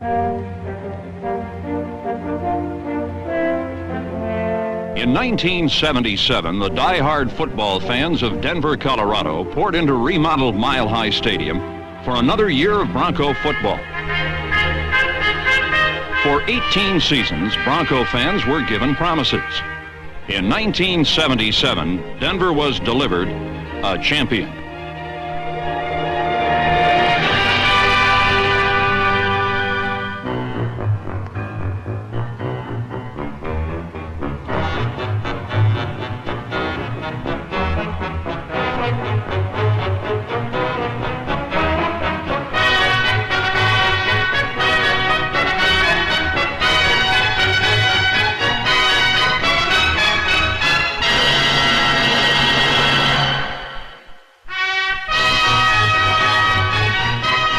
In 1977, the die-hard football fans of Denver, Colorado poured into remodeled Mile High Stadium for another year of Bronco football. For 18 seasons, Bronco fans were given promises. In 1977, Denver was delivered a champion.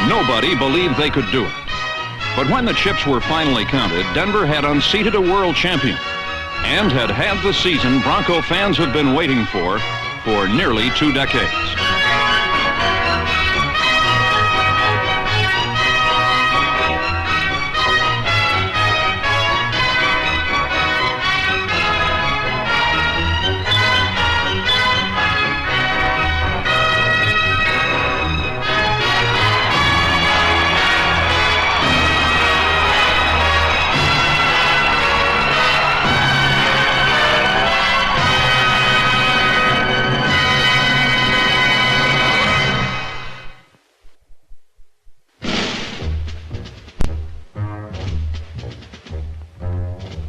Nobody believed they could do it. But when the chips were finally counted, Denver had unseated a world champion and had had the season Bronco fans have been waiting for nearly 2 decades.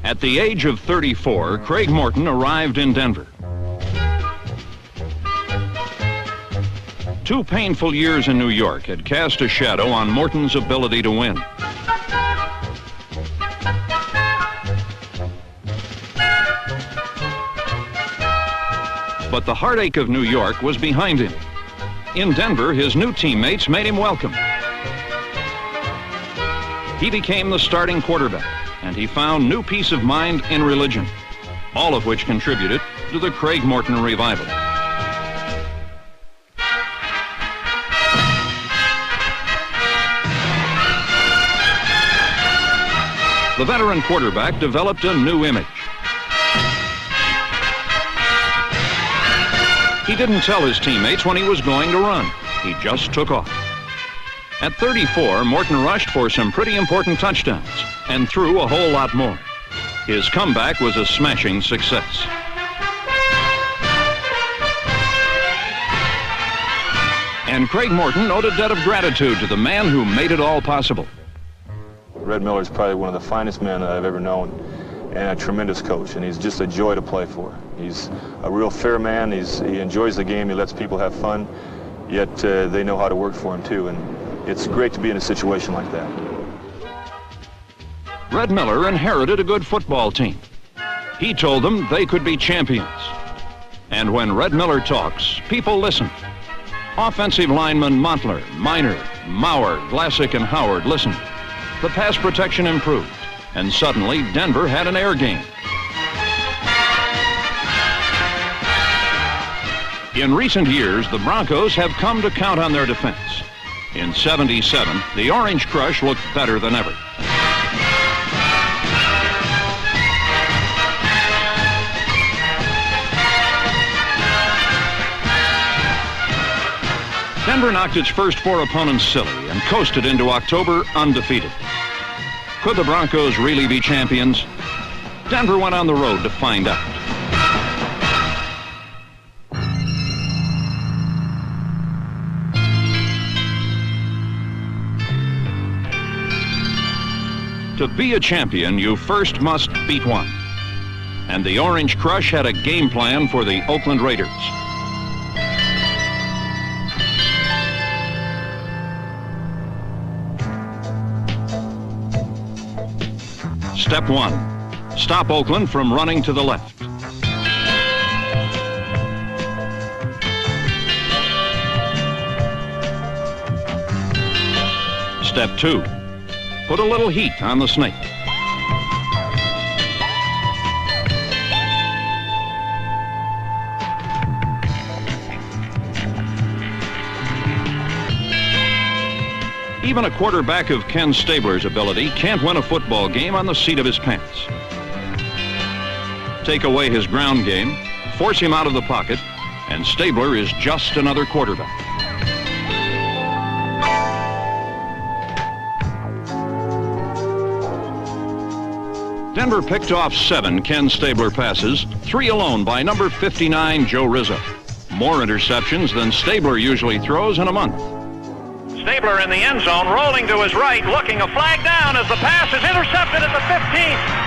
At the age of 34, Craig Morton arrived in Denver. 2 painful years in New York had cast a shadow on Morton's ability to win. But the heartache of New York was behind him. In Denver, his new teammates made him welcome. He became the starting quarterback, and he found new peace of mind in religion, all of which contributed to the Craig Morton revival. The veteran quarterback developed a new image. He didn't tell his teammates when he was going to run. He just took off. At 34, Morton rushed for some pretty important touchdowns and threw a whole lot more. His comeback was a smashing success. And Craig Morton owed a debt of gratitude to the man who made it all possible. Red Miller is probably one of the finest men I've ever known, and a tremendous coach, and he's just a joy to play for. He's a real fair man. He enjoys the game. He lets people have fun, yet they know how to work for him too, and it's great to be in a situation like that. Red Miller inherited a good football team. He told them they could be champions. And when Red Miller talks, people listen. Offensive linemen Montler, Miner, Maurer, Glassick, and Howard listened. The pass protection improved, and suddenly Denver had an air game. In recent years, the Broncos have come to count on their defense. In '77, the Orange Crush looked better than ever. Denver knocked its first 4 opponents silly and coasted into October undefeated. Could the Broncos really be champions? Denver went on the road to find out. To be a champion, you first must beat one. And the Orange Crush had a game plan for the Oakland Raiders. Step 1, stop Oakland from running to the left. Step 2, put a little heat on the snake. Even a quarterback of Ken Stabler's ability can't win a football game on the seat of his pants. Take away his ground game, force him out of the pocket, and Stabler is just another quarterback. Denver picked off 7 Ken Stabler passes, 3 alone by number 59, Joe Rizzo. More interceptions than Stabler usually throws in a month. Stabler in the end zone, rolling to his right, looking a flag down as the pass is intercepted at the 15.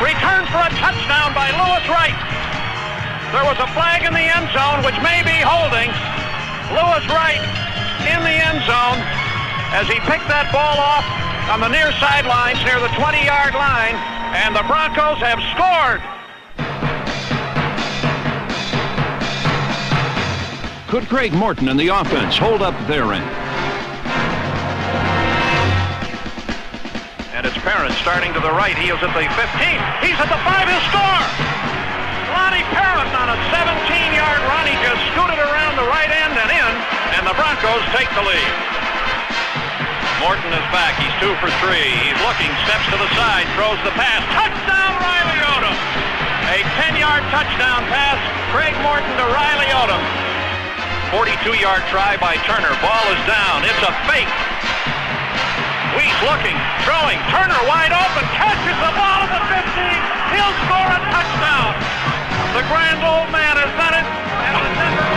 Returned for a touchdown by Lewis Wright. There was a flag in the end zone, which may be holding. Lewis Wright in the end zone as he picked that ball off on the near sidelines near the 20-yard line, and the Broncos have scored. Could Craig Morton and the offense hold up their end? And it's Parent starting to the right. He is at the 15. He's at the 5. He'll score. Lonnie Parent on a 17-yard run. He just scooted around the right end and in, and the Broncos take the lead. Morton is back. He's 2 for 3. He's looking, steps to the side, throws the pass. Touchdown, Riley Odom. A 10-yard touchdown pass. Craig Morton to Riley Odom. 42-yard try by Turner. Ball is down. It's a fake. Weiss looking, throwing. Turner wide open. Catches the ball at the 15. He'll score a touchdown. The grand old man has done it. And the Denver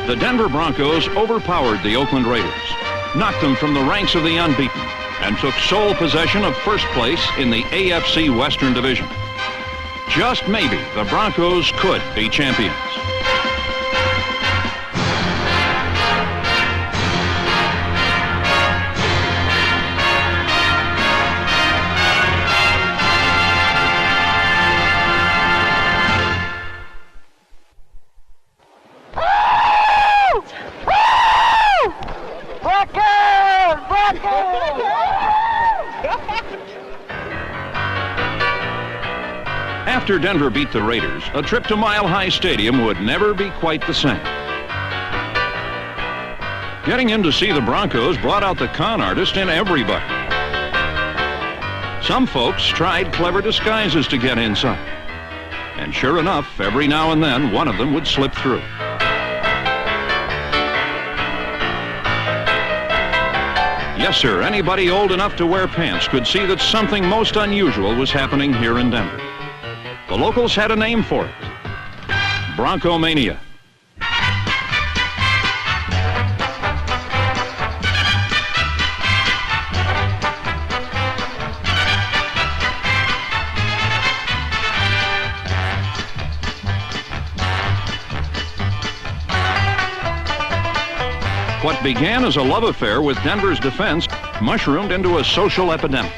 Broncos. The Denver Broncos overpowered the Oakland Raiders, knocked them from the ranks of the unbeaten, and took sole possession of first place in the AFC Western Division. Just maybe the Broncos could be champions. After Denver beat the Raiders, a trip to Mile High Stadium would never be quite the same. Getting in to see the Broncos brought out the con artist in everybody. Some folks tried clever disguises to get inside. And sure enough, every now and then, one of them would slip through. Yes, sir, anybody old enough to wear pants could see that something most unusual was happening here in Denver. The locals had a name for it: Broncomania. What began as a love affair with Denver's defense mushroomed into a social epidemic.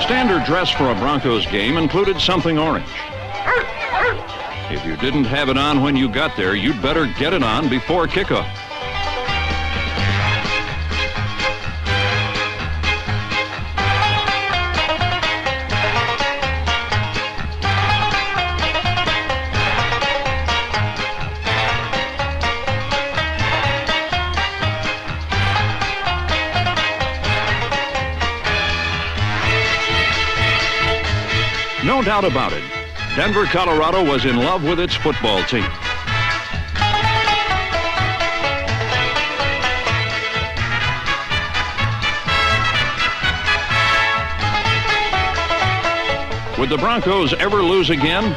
Standard dress for a Broncos game included something orange. If you didn't have it on when you got there, you'd better get it on before kickoff. No doubt about it, Denver, Colorado was in love with its football team. Would the Broncos ever lose again?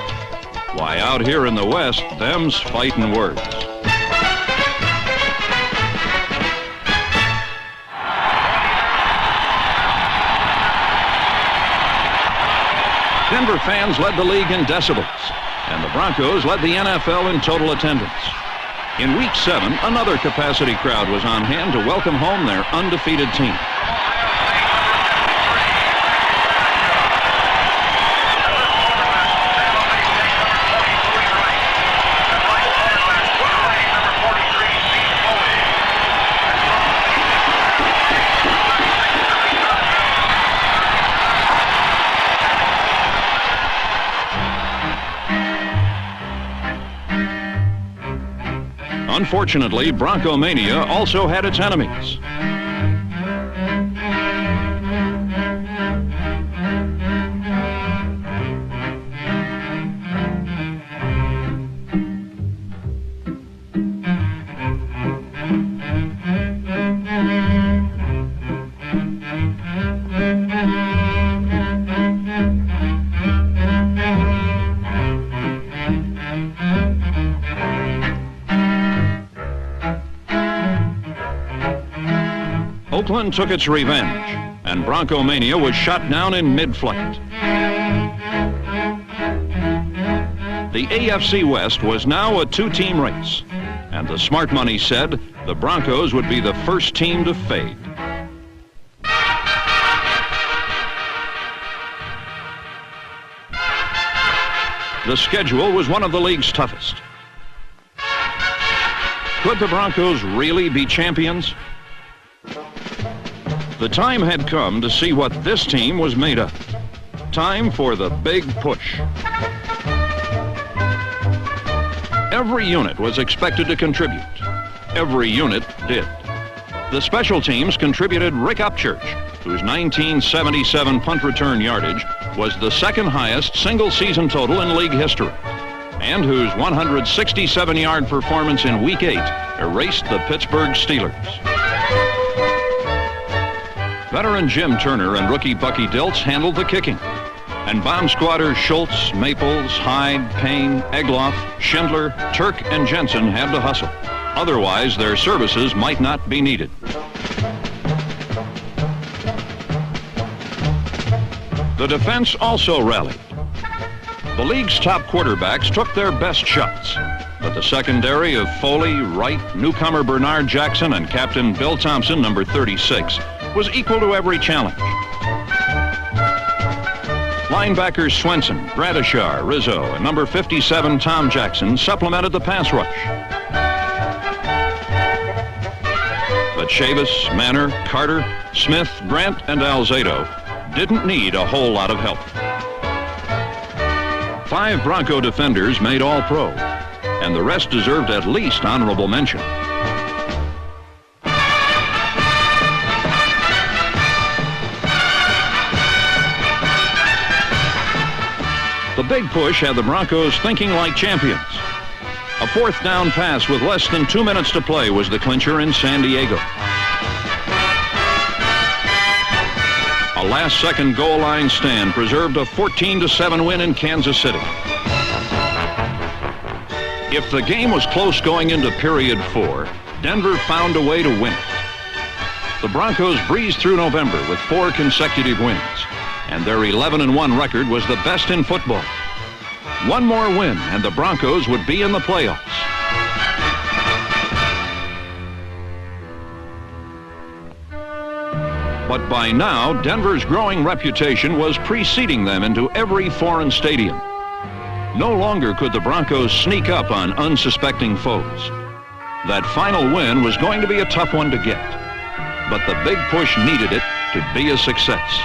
Why, out here in the West, them's fighting words. Denver fans led the league in decibels, and the Broncos led the NFL in total attendance. In Week 7, another capacity crowd was on hand to welcome home their undefeated team. Unfortunately, Bronco Mania also had its enemies. Oakland took its revenge, and Bronco Mania was shot down in mid-flight. The AFC West was now a two-team race, and the smart money said the Broncos would be the first team to fade. The schedule was one of the league's toughest. Could the Broncos really be champions? The time had come to see what this team was made of. Time for the big push. Every unit was expected to contribute. Every unit did. The special teams contributed Rick Upchurch, whose 1977 punt return yardage was the second highest single-season total in league history, and whose 167-yard performance in Week 8 erased the Pittsburgh Steelers. Veteran Jim Turner and rookie Bucky Dilts handled the kicking, and bomb squatters Schultz, Maples, Hyde, Payne, Egloff, Schindler, Turk, and Jensen had to hustle. Otherwise, their services might not be needed. The defense also rallied. The league's top quarterbacks took their best shots, but the secondary of Foley, Wright, newcomer Bernard Jackson, and Captain Bill Thompson, number 36, was equal to every challenge. Linebackers Swenson, Gradishar, Rizzo, and number 57 Tom Jackson supplemented the pass rush. But Chavis, Manor, Carter, Smith, Grant, and Alzado didn't need a whole lot of help. 5 Bronco defenders made All-Pro, and the rest deserved at least honorable mention. The big push had the Broncos thinking like champions. A fourth down pass with less than 2 minutes to play was the clincher in San Diego. A last-second goal line stand preserved a 14-7 win in Kansas City. If the game was close going into period 4, Denver found a way to win it. The Broncos breezed through November with 4 consecutive wins, and their 11-1 record was the best in football. One more win, and the Broncos would be in the playoffs. But by now, Denver's growing reputation was preceding them into every foreign stadium. No longer could the Broncos sneak up on unsuspecting foes. That final win was going to be a tough one to get, but the big push needed it to be a success.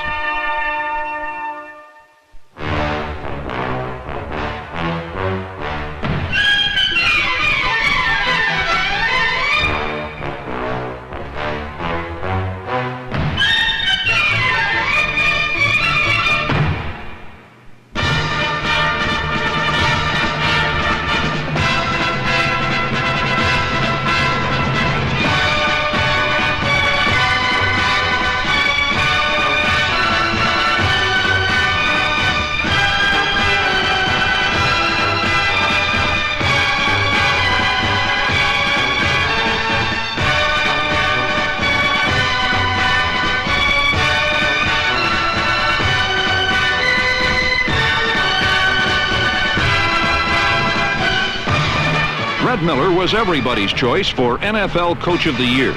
Red Miller was everybody's choice for NFL Coach of the Year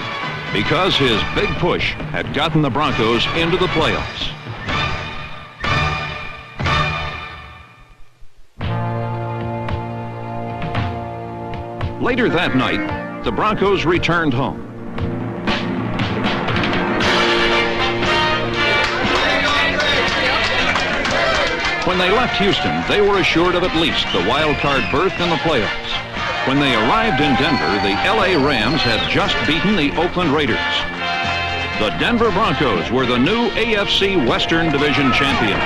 because his big push had gotten the Broncos into the playoffs. Later that night, the Broncos returned home. When they left Houston, they were assured of at least the wild card berth in the playoffs. When they arrived in Denver, the LA Rams had just beaten the Oakland Raiders. The Denver Broncos were the new AFC Western Division champions.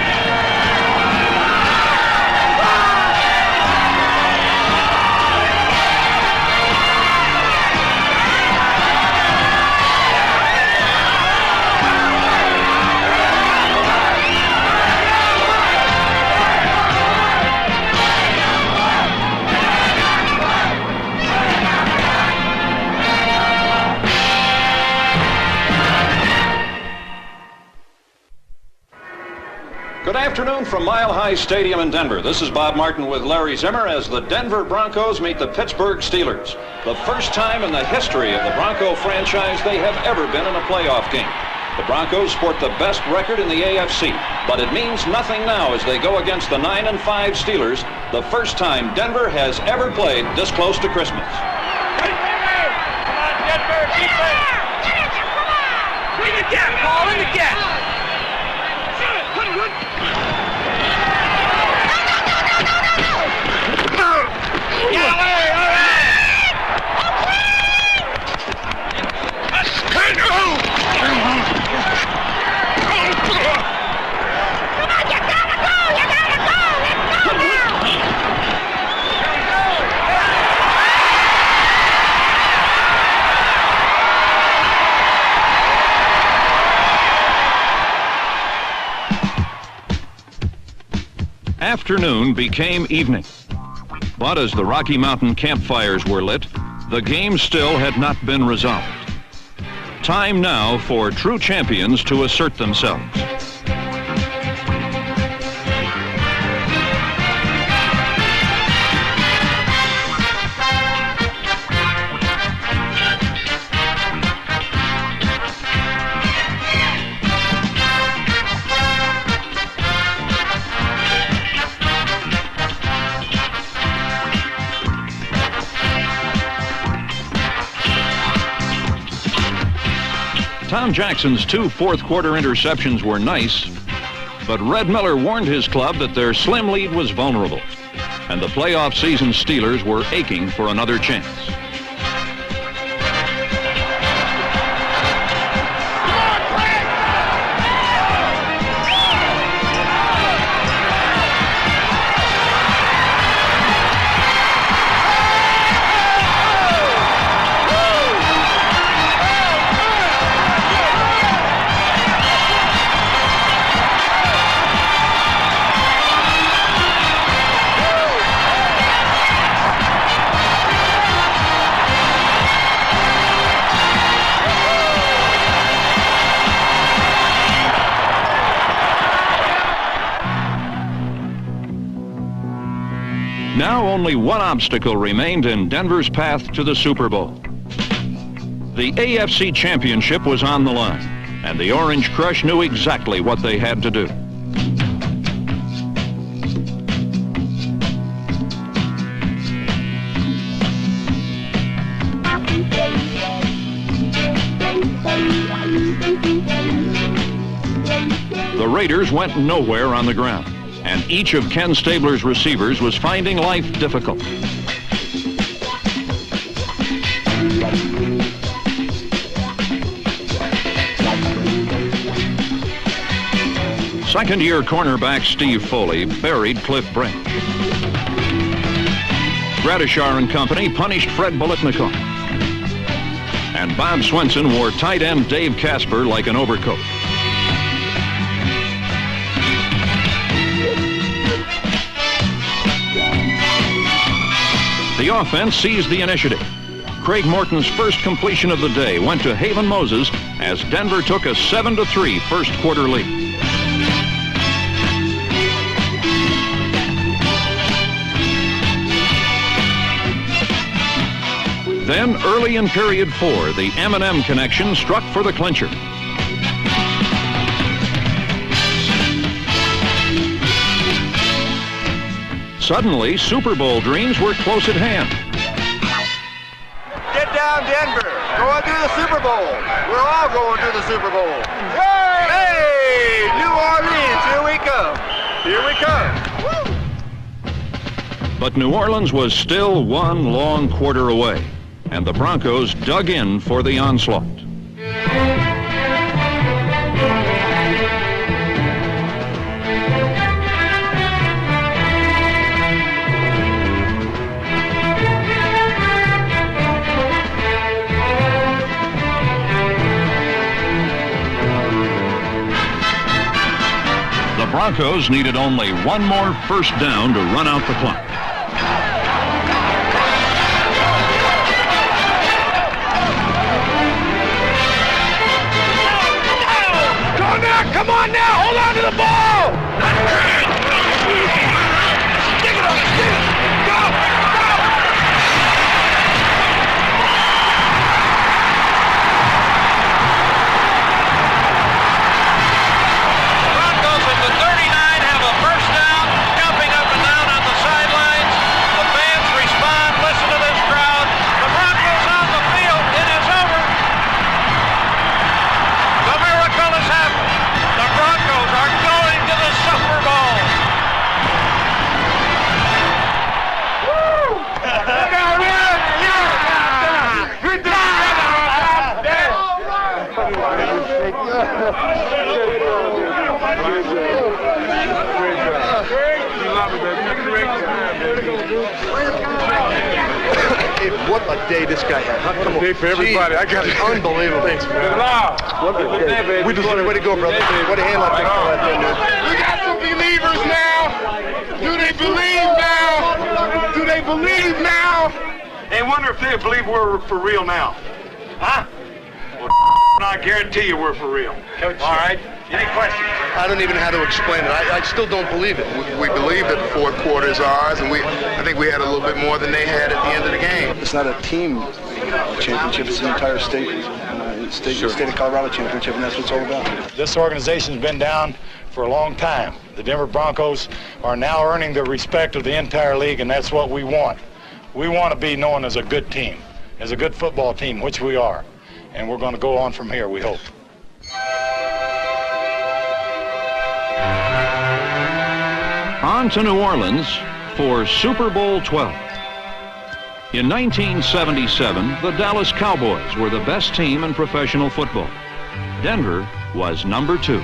Good afternoon from Mile High Stadium in Denver. This is Bob Martin with Larry Zimmer as the Denver Broncos meet the Pittsburgh Steelers. The first time in the history of the Bronco franchise they have ever been in a playoff game. The Broncos sport the best record in the AFC, but it means nothing now as they go against the 9-5 Steelers, the first time Denver has ever played this close to Christmas. Come on, Denver, defense! Bring the gap, Paul, in the gap! Afternoon became evening. But as the Rocky Mountain campfires were lit, the game still had not been resolved. Time now for true champions to assert themselves. Tom Jackson's 2 fourth-quarter interceptions were nice, but Red Miller warned his club that their slim lead was vulnerable, and the playoff season Steelers were aching for another chance. Now only one obstacle remained in Denver's path to the Super Bowl. The AFC Championship was on the line, and the Orange Crush knew exactly what they had to do. The Raiders went nowhere on the ground, and each of Ken Stabler's receivers was finding life difficult. Second-year cornerback Steve Foley buried Cliff Branch. Gradishar and company punished Fred Bolitnikoff. And Bob Swenson wore tight end Dave Casper like an overcoat. The offense seized the initiative. Craig Morton's first completion of the day went to Haven Moses as Denver took a 7-3 first-quarter lead. Then, early in period 4, the M&M connection struck for the clincher. Suddenly, Super Bowl dreams were close at hand. Get down, Denver. Going to the Super Bowl. We're all going to the Super Bowl. Hey, New Orleans, here we come. Here we come. But New Orleans was still one long quarter away, and the Broncos dug in for the onslaught. The Broncos needed only one more first down to run out the clock. Come on now! Hold on to the ball! Stick it on it! Stick it! Go! Go! The Broncos at the 39 have a first down, jumping up and down on the sidelines. The fans respond. Listen to this crowd. The Broncos on the field. It is over. The miracle has happened. The Broncos are going to the Super Bowl. What a day this guy had. Come on. Day for everybody. I got it. Unbelievable. Thanks, man. What a day. We just way to go, brother. What a hand like that, dude. We got some believers now. Do they believe now? Do they believe now? They wonder if they believe we're for real now. Huh? Well, I guarantee you we're for real. Coach. All right. Any questions? I don't even know how to explain it. I still don't believe it. We believe that the fourth quarter is ours, and I think we had a little bit more than they had at the end of the game. It's not a team championship, it's the entire state, state of Colorado championship, and that's what it's all about. This organization's been down for a long time. The Denver Broncos are now earning the respect of the entire league, and that's what we want. We want to be known as a good team, as a good football team, which we are. And we're going to go on from here, we hope. On to New Orleans for Super Bowl 12. In 1977, the Dallas Cowboys were the best team in professional football. Denver was number 2.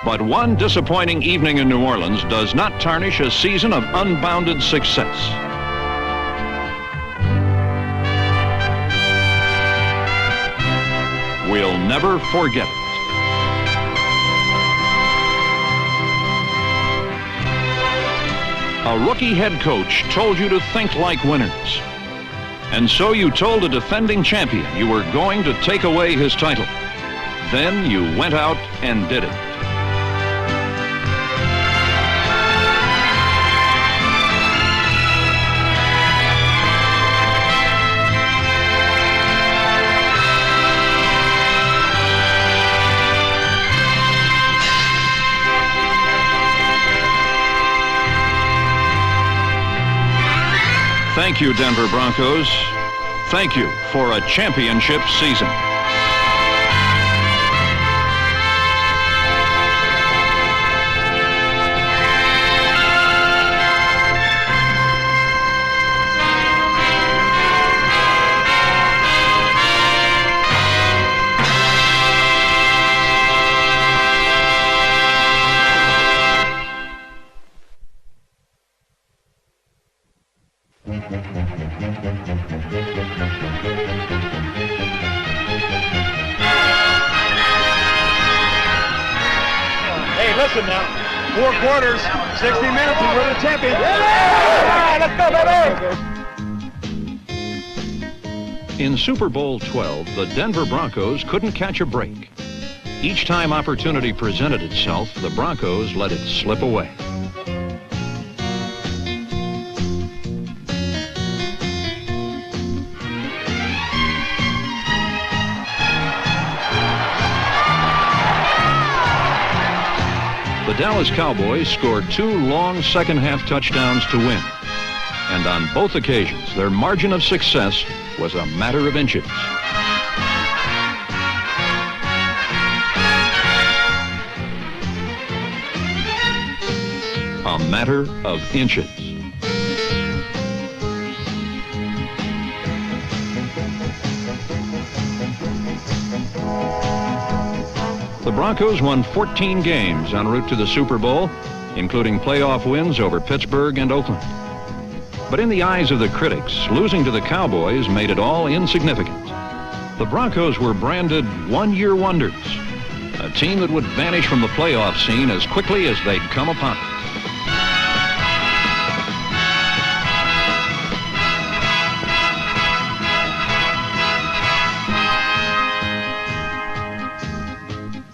But one disappointing evening in New Orleans does not tarnish a season of unbounded success. We'll never forget it. A rookie head coach told you to think like winners. And so you told a defending champion you were going to take away his title. Then you went out and did it. Thank you, Denver Broncos. Thank you for a championship season. Hey, listen now. 4 quarters, 60 minutes, and we're the champions. Let's go, baby! In Super Bowl 12, the Denver Broncos couldn't catch a break. Each time opportunity presented itself, the Broncos let it slip away. The Dallas Cowboys scored 2 long second-half touchdowns to win. And on both occasions, their margin of success was a matter of inches. A matter of inches. The Broncos won 14 games en route to the Super Bowl, including playoff wins over Pittsburgh and Oakland. But in the eyes of the critics, losing to the Cowboys made it all insignificant. The Broncos were branded one-year wonders, a team that would vanish from the playoff scene as quickly as they'd come upon it.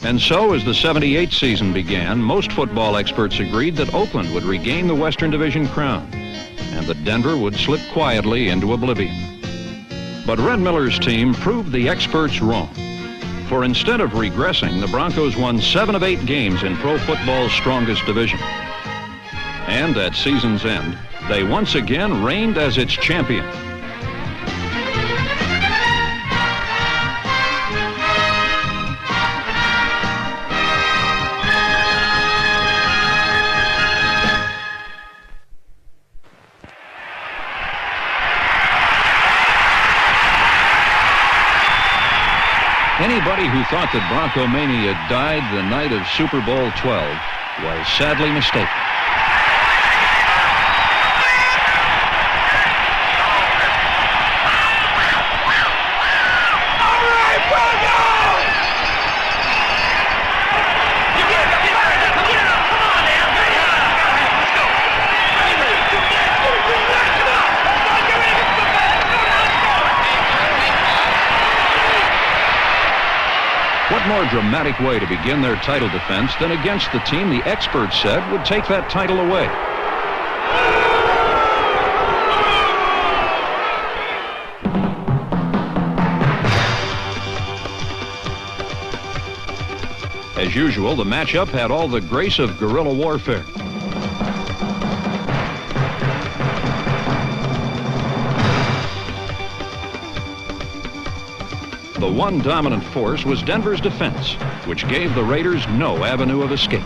And so, as the '78 season began, most football experts agreed that Oakland would regain the Western Division crown and that Denver would slip quietly into oblivion. But Red Miller's team proved the experts wrong. For instead of regressing, the Broncos won 7 of 8 games in pro football's strongest division. And at season's end, they once again reigned as its champion. Anybody who thought that Broncomania died the night of Super Bowl 12 was sadly mistaken. What more dramatic way to begin their title defense than against the team the experts said would take that title away? As usual, the matchup had all the grace of guerrilla warfare. The one dominant force was Denver's defense, which gave the Raiders no avenue of escape.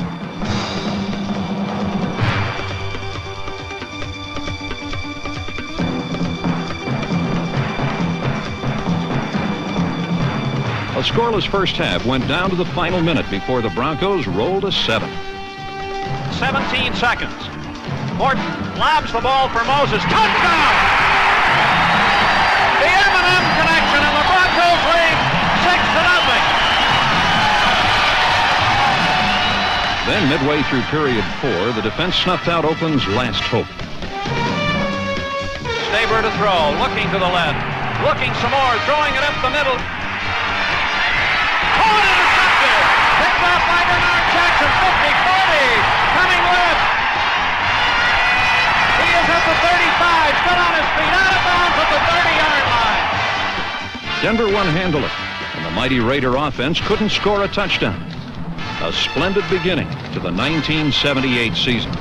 A scoreless first half went down to the final minute before the Broncos rolled a 7. 17 seconds. Horton lobs the ball for Moses. Touchdown! The M&M connection, and the Broncos lead 6-0. Then, midway through period 4, the defense snuffed out Oakland's last hope. Staber to throw, looking to the left, looking some more, throwing it up the middle. Caught, intercepted! Picked off by Bernard Jackson, 50-40, coming left. He is at the 35, still on his feet, out of bounds at the 30-yard line. Denver won handily, and the mighty Raider offense couldn't score a touchdown. A splendid beginning to the 1978 season.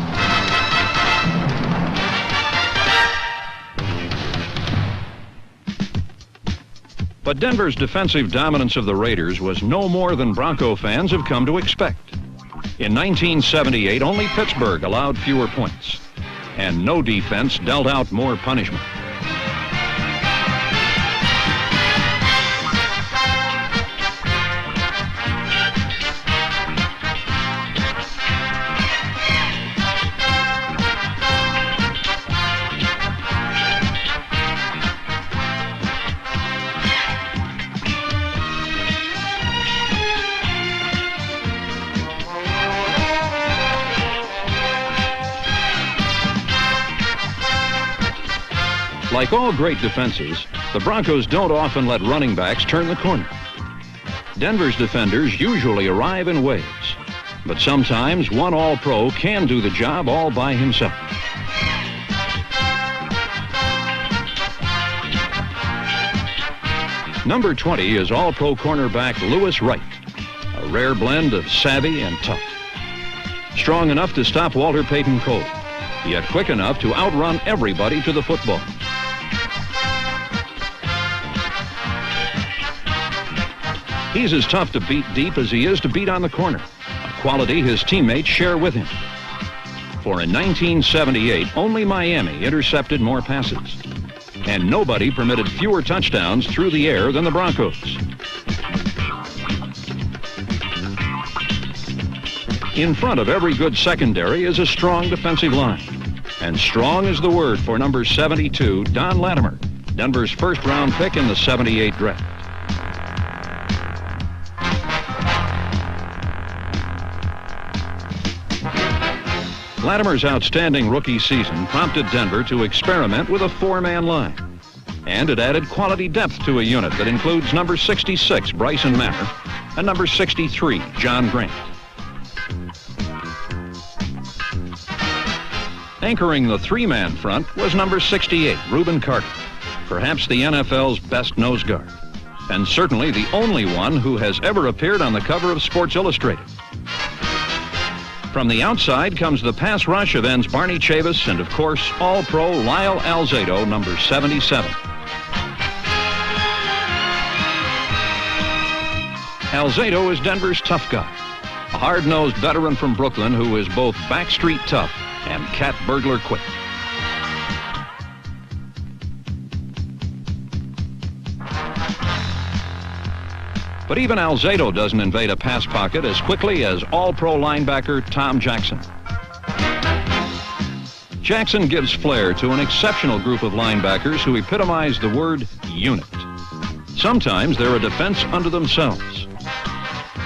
But Denver's defensive dominance of the Raiders was no more than Bronco fans have come to expect. In 1978, only Pittsburgh allowed fewer points, and no defense dealt out more punishment. Like all great defenses, the Broncos don't often let running backs turn the corner. Denver's defenders usually arrive in waves, but sometimes one All-Pro can do the job all by himself. Number 20 is All-Pro cornerback Lewis Wright, a rare blend of savvy and tough. Strong enough to stop Walter Payton cold, yet quick enough to outrun everybody to the football. He's as tough to beat deep as he is to beat on the corner, a quality his teammates share with him. For in 1978, only Miami intercepted more passes, and nobody permitted fewer touchdowns through the air than the Broncos. In front of every good secondary is a strong defensive line, and strong is the word for number 72, Don Latimer, Denver's first-round pick in the '78 draft. Latimer's outstanding rookie season prompted Denver to experiment with a four-man line, and it added quality depth to a unit that includes number 66, Bryson Manor, and number 63, John Grant. Anchoring the three-man front was number 68, Reuben Carter, perhaps the NFL's best nose guard, and certainly the only one who has ever appeared on the cover of Sports Illustrated. From the outside comes the pass rush of ends Barney Chavis and, of course, All-Pro Lyle Alzado, number 77. Alzado is Denver's tough guy, a hard-nosed veteran from Brooklyn who is both backstreet tough and cat burglar quick. But even Alzado doesn't invade a pass pocket as quickly as All-Pro linebacker Tom Jackson. Jackson gives flair to an exceptional group of linebackers who epitomize the word unit. Sometimes they're a defense unto themselves.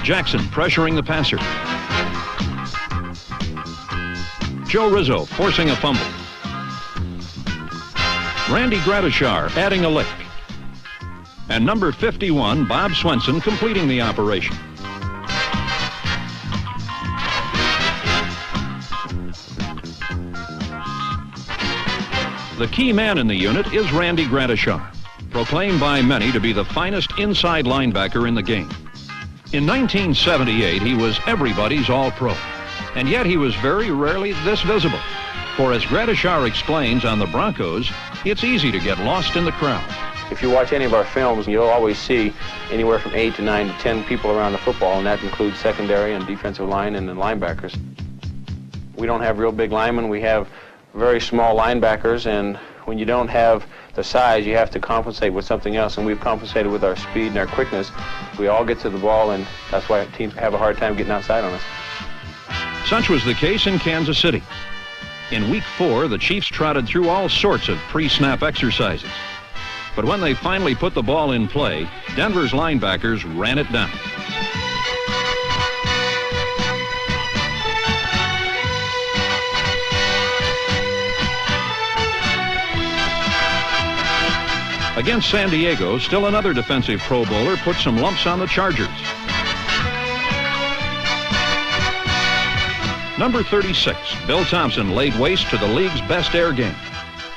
Jackson pressuring the passer. Joe Rizzo forcing a fumble. Randy Gradishar adding a lick. And number 51, Bob Swenson, completing the operation. The key man in the unit is Randy Gradishar, proclaimed by many to be the finest inside linebacker in the game. In 1978, he was everybody's All-Pro, and yet he was very rarely this visible. For as Gradishar explains on the Broncos, it's easy to get lost in the crowd. If you watch any of our films, you'll always see anywhere from 8 to 9 to 10 people around the football, and that includes secondary and defensive line and then linebackers. We don't have real big linemen. We have very small linebackers, and when you don't have the size, you have to compensate with something else, and we've compensated with our speed and our quickness. We all get to the ball, and that's why teams have a hard time getting outside on us. Such was the case in Kansas City. In Week 4, the Chiefs trotted through all sorts of pre-snap exercises. But when they finally put the ball in play, Denver's linebackers ran it down. Against San Diego, still another defensive Pro Bowler put some lumps on the Chargers. Number 36, Bill Thompson, laid waste to the league's best air game,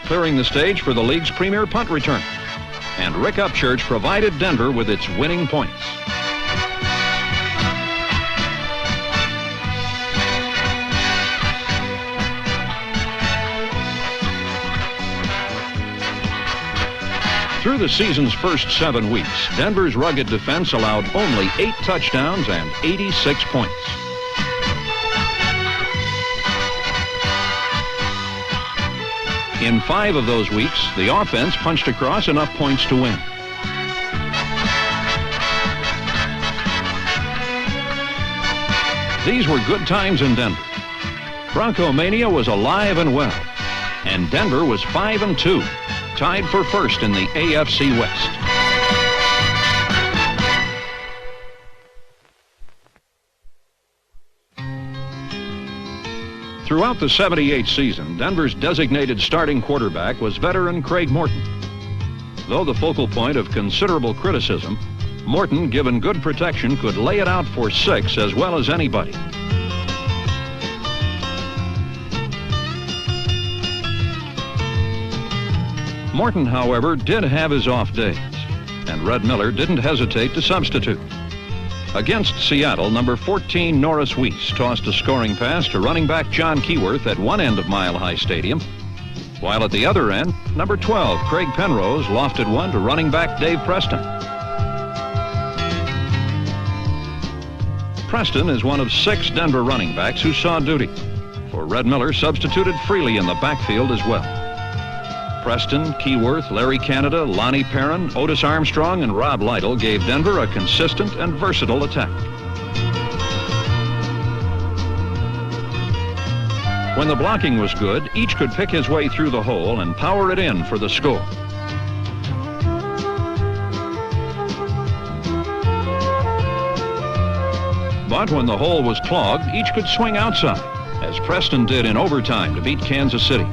clearing the stage for the league's premier punt return. And Rick Upchurch provided Denver with its winning points. Through the season's first 7 weeks, Denver's rugged defense allowed only 8 touchdowns and 86 points. In 5 of those weeks, the offense punched across enough points to win. These were good times in Denver. Bronco Mania was alive and well, and Denver was 5-2, tied for first in the AFC West. Throughout the '78 season, Denver's designated starting quarterback was veteran Craig Morton. Though the focal point of considerable criticism, Morton, given good protection, could lay it out for 6 as well as anybody. Morton, however, did have his off days, and Red Miller didn't hesitate to substitute. Against Seattle, number 14 Norris Weiss tossed a scoring pass to running back John Keyworth at one end of Mile High Stadium, while at the other end, number 12 Craig Penrose lofted one to running back Dave Preston. Preston is one of 6 Denver running backs who saw duty, for Red Miller substituted freely in the backfield as well. Preston, Keyworth, Larry Canada, Lonnie Perrin, Otis Armstrong, and Rob Lytle gave Denver a consistent and versatile attack. When the blocking was good, each could pick his way through the hole and power it in for the score. But when the hole was clogged, each could swing outside, as Preston did in overtime to beat Kansas City.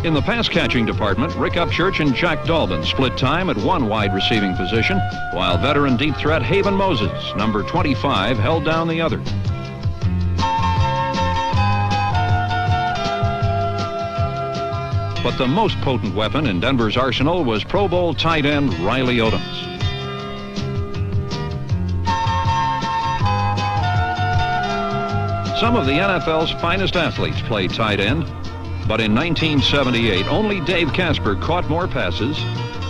In the pass-catching department, Rick Upchurch and Jack Dolbin split time at one wide receiving position, while veteran deep threat Haven Moses, number 25, held down the other. But the most potent weapon in Denver's arsenal was Pro Bowl tight end Riley Odoms. Some of the NFL's finest athletes played tight end, but in 1978, only Dave Casper caught more passes,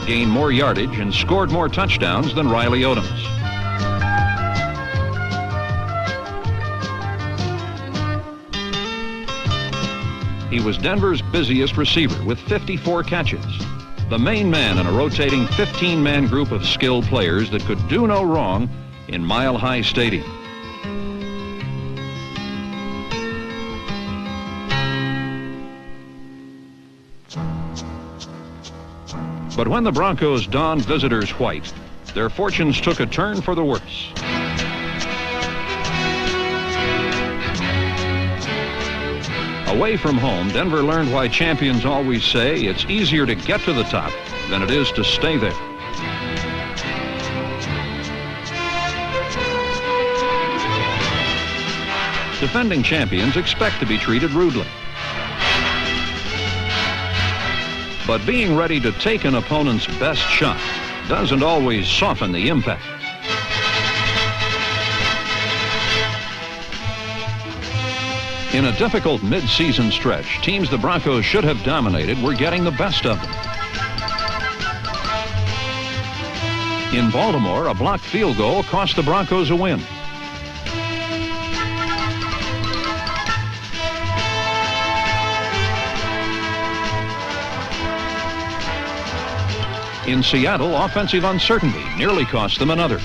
gained more yardage, and scored more touchdowns than Riley Odoms. He was Denver's busiest receiver with 54 catches, the main man in a rotating 15-man group of skilled players that could do no wrong in Mile High Stadium. But when the Broncos donned visitors white, their fortunes took a turn for the worse. Away from home, Denver learned why champions always say it's easier to get to the top than it is to stay there. Defending champions expect to be treated rudely. But being ready to take an opponent's best shot doesn't always soften the impact. In a difficult mid-season stretch, teams the Broncos should have dominated were getting the best of them. In Baltimore, a blocked field goal cost the Broncos a win. In Seattle, offensive uncertainty nearly cost them another.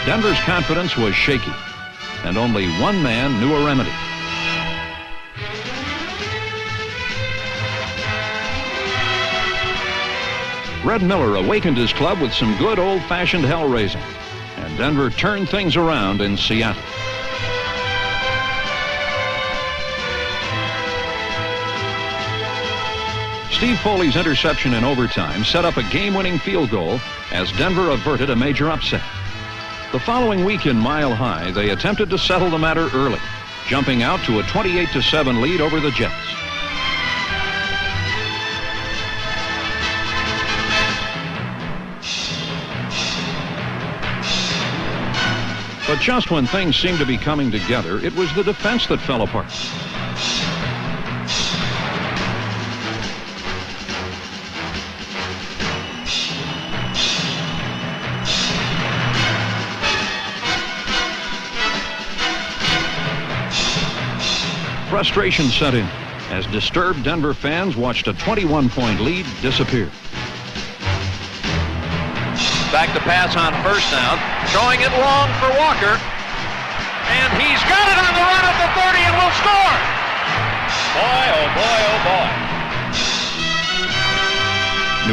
Denver's confidence was shaky, and only one man knew a remedy. Red Miller awakened his club with some good old-fashioned hell-raising, and Denver turned things around in Seattle. Steve Foley's interception in overtime set up a game-winning field goal as Denver averted a major upset. The following week in Mile High, they attempted to settle the matter early, jumping out to a 28-7 lead over the Jets. But just when things seemed to be coming together, it was the defense that fell apart. Frustration set in as disturbed Denver fans watched a 21-point lead disappear. Back to pass on first down, throwing it long for Walker, and he's got it on the run at the 30 and will score. Boy, oh boy, oh boy.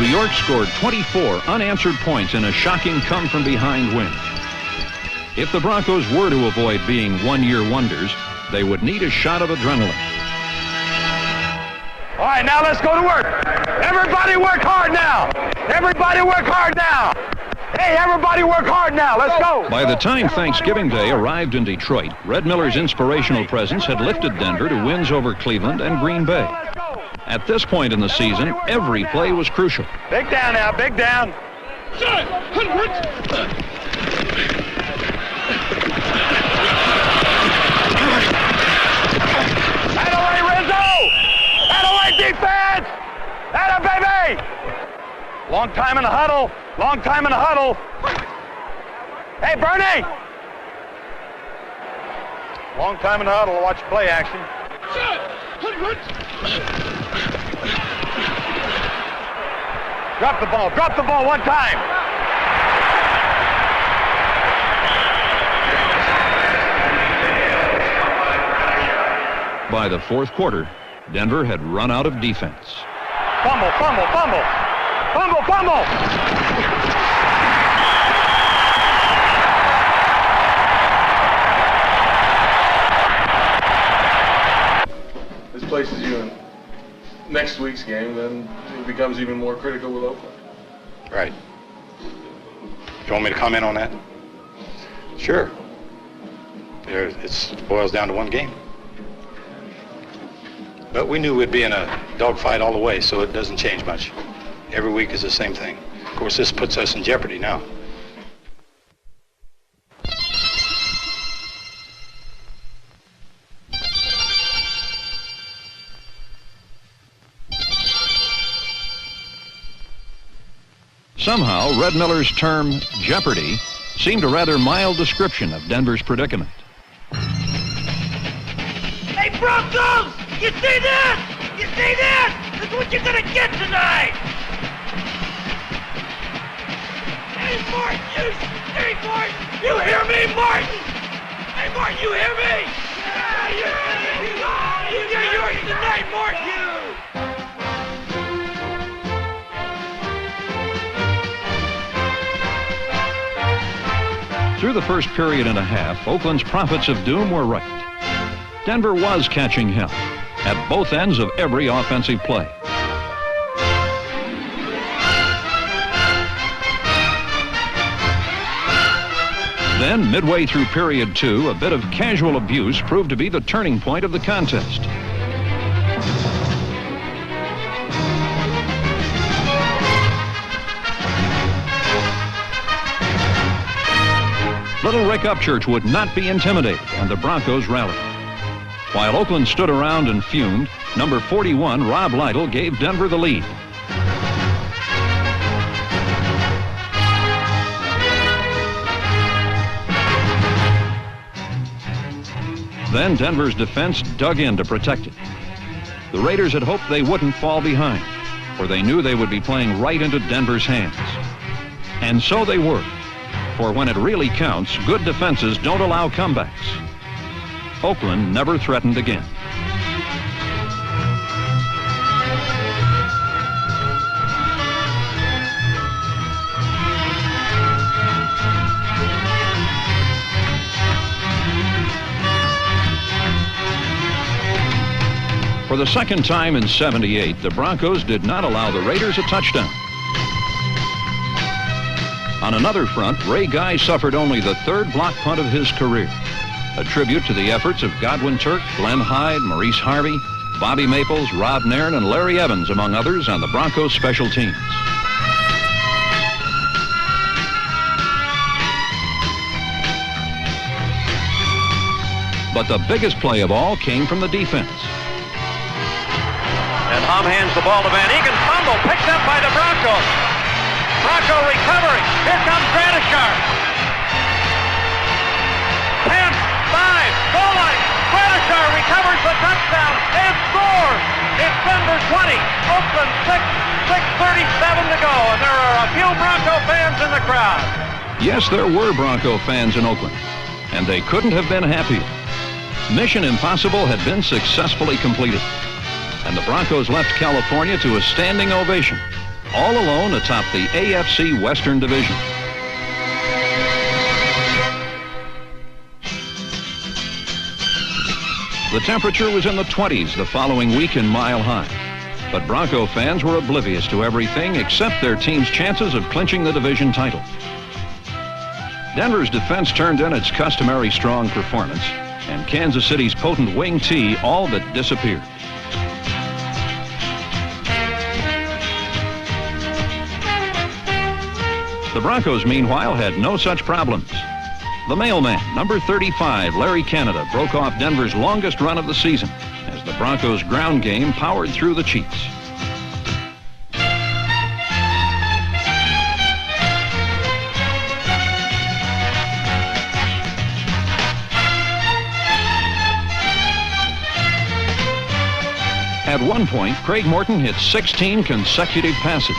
New York scored 24 unanswered points in a shocking come-from-behind win. If the Broncos were to avoid being one-year wonders, they would need a shot of adrenaline. All right, now let's go to work. Everybody work hard now. Everybody work hard now. Hey, everybody work hard now. Let's go. By the time Thanksgiving Day arrived in Detroit, Red Miller's inspirational presence had lifted Denver to wins over Cleveland and Green Bay. At this point in the season, every play was crucial. Big down now, big down. Atta-way, Rizzo! Atta-way, defense! Atta-baby! Long time in the huddle. Long time in the huddle. Hey, Bernie! Long time in the huddle. Watch play action. Drop the ball. Drop the ball one time. By the fourth quarter, Denver had run out of defense. Fumble, fumble, fumble. Fumble, fumble. This places you in next week's game, then it becomes even more critical with Oakland. Right. You want me to comment on that? Sure. It boils down to one game. But we knew we'd be in a dogfight all the way, so it doesn't change much. Every week is the same thing. Of course, this puts us in jeopardy now. Somehow, Red Miller's term, jeopardy, seemed a rather mild description of Denver's predicament. Hey, Broncos! You see this? You see this? This is what you're gonna get tonight! Hey, Martin, hey, Martin! You hear me, Martin? Hey, Martin, you hear me? Yeah, you get yours tonight, Martin! Through the first period and a half, Oakland's prophets of doom were right. Denver was catching hell at both ends of every offensive play. Then, midway through period 2, a bit of casual abuse proved to be the turning point of the contest. Little Rick Upchurch would not be intimidated, and the Broncos rallied. While Oakland stood around and fumed, number 41, Rob Lytle, gave Denver the lead. Then Denver's defense dug in to protect it. The Raiders had hoped they wouldn't fall behind, for they knew they would be playing right into Denver's hands. And so they were. For when it really counts, good defenses don't allow comebacks. Oakland never threatened again. For the second time in 78, the Broncos did not allow the Raiders a touchdown. On another front, Ray Guy suffered only the third block punt of his career, a tribute to the efforts of Godwin Turk, Glenn Hyde, Maurice Harvey, Bobby Maples, Rob Nairn, and Larry Evans, among others, on the Broncos special teams. But the biggest play of all came from the defense. And Hum hands the ball to Van Egan. Fumble picked up by the Broncos. Bronco recovery. Here comes Granishar. 10, 5, goal line. Granishar recovers the touchdown and scores. It's Denver 20, Oakland 6, 6:37 to go, and there are a few Bronco fans in the crowd. Yes, there were Bronco fans in Oakland, and they couldn't have been happier. Mission Impossible had been successfully completed, and the Broncos left California to a standing ovation, all alone atop the AFC Western Division. The temperature was in the 20s the following week in Mile High, but Bronco fans were oblivious to everything except their team's chances of clinching the division title. Denver's defense turned in its customary strong performance, and Kansas City's potent wing T all but disappeared. The Broncos, meanwhile, had no such problems. The mailman, number 35, Larry Canada, broke off Denver's longest run of the season as the Broncos' ground game powered through the Chiefs. At one point, Craig Morton hit 16 consecutive passes,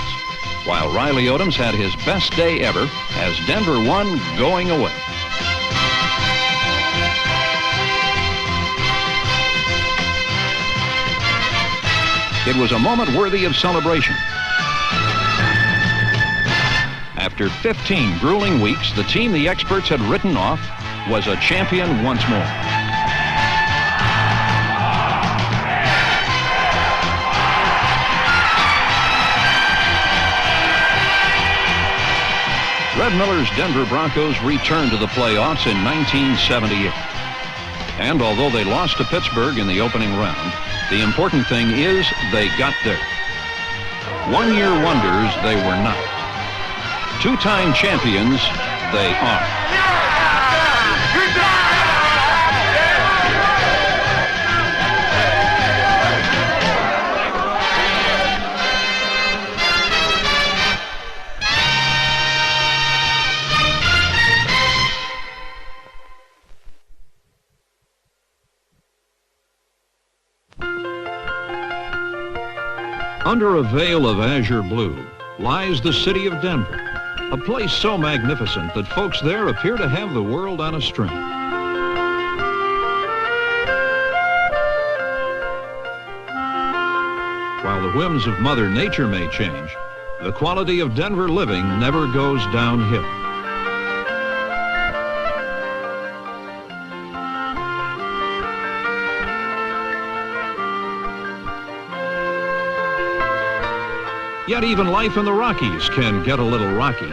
while Riley Odoms had his best day ever as Denver won going away. It was a moment worthy of celebration. After 15 grueling weeks, the team the experts had written off was a champion once more. Red Miller's Denver Broncos returned to the playoffs in 1978. And although they lost to Pittsburgh in the opening round, the important thing is they got there. One-year wonders they were not. Two-time champions they are. Under a veil of azure blue lies the city of Denver, a place so magnificent that folks there appear to have the world on a string. While the whims of Mother Nature may change, the quality of Denver living never goes downhill. Yet even life in the Rockies can get a little rocky.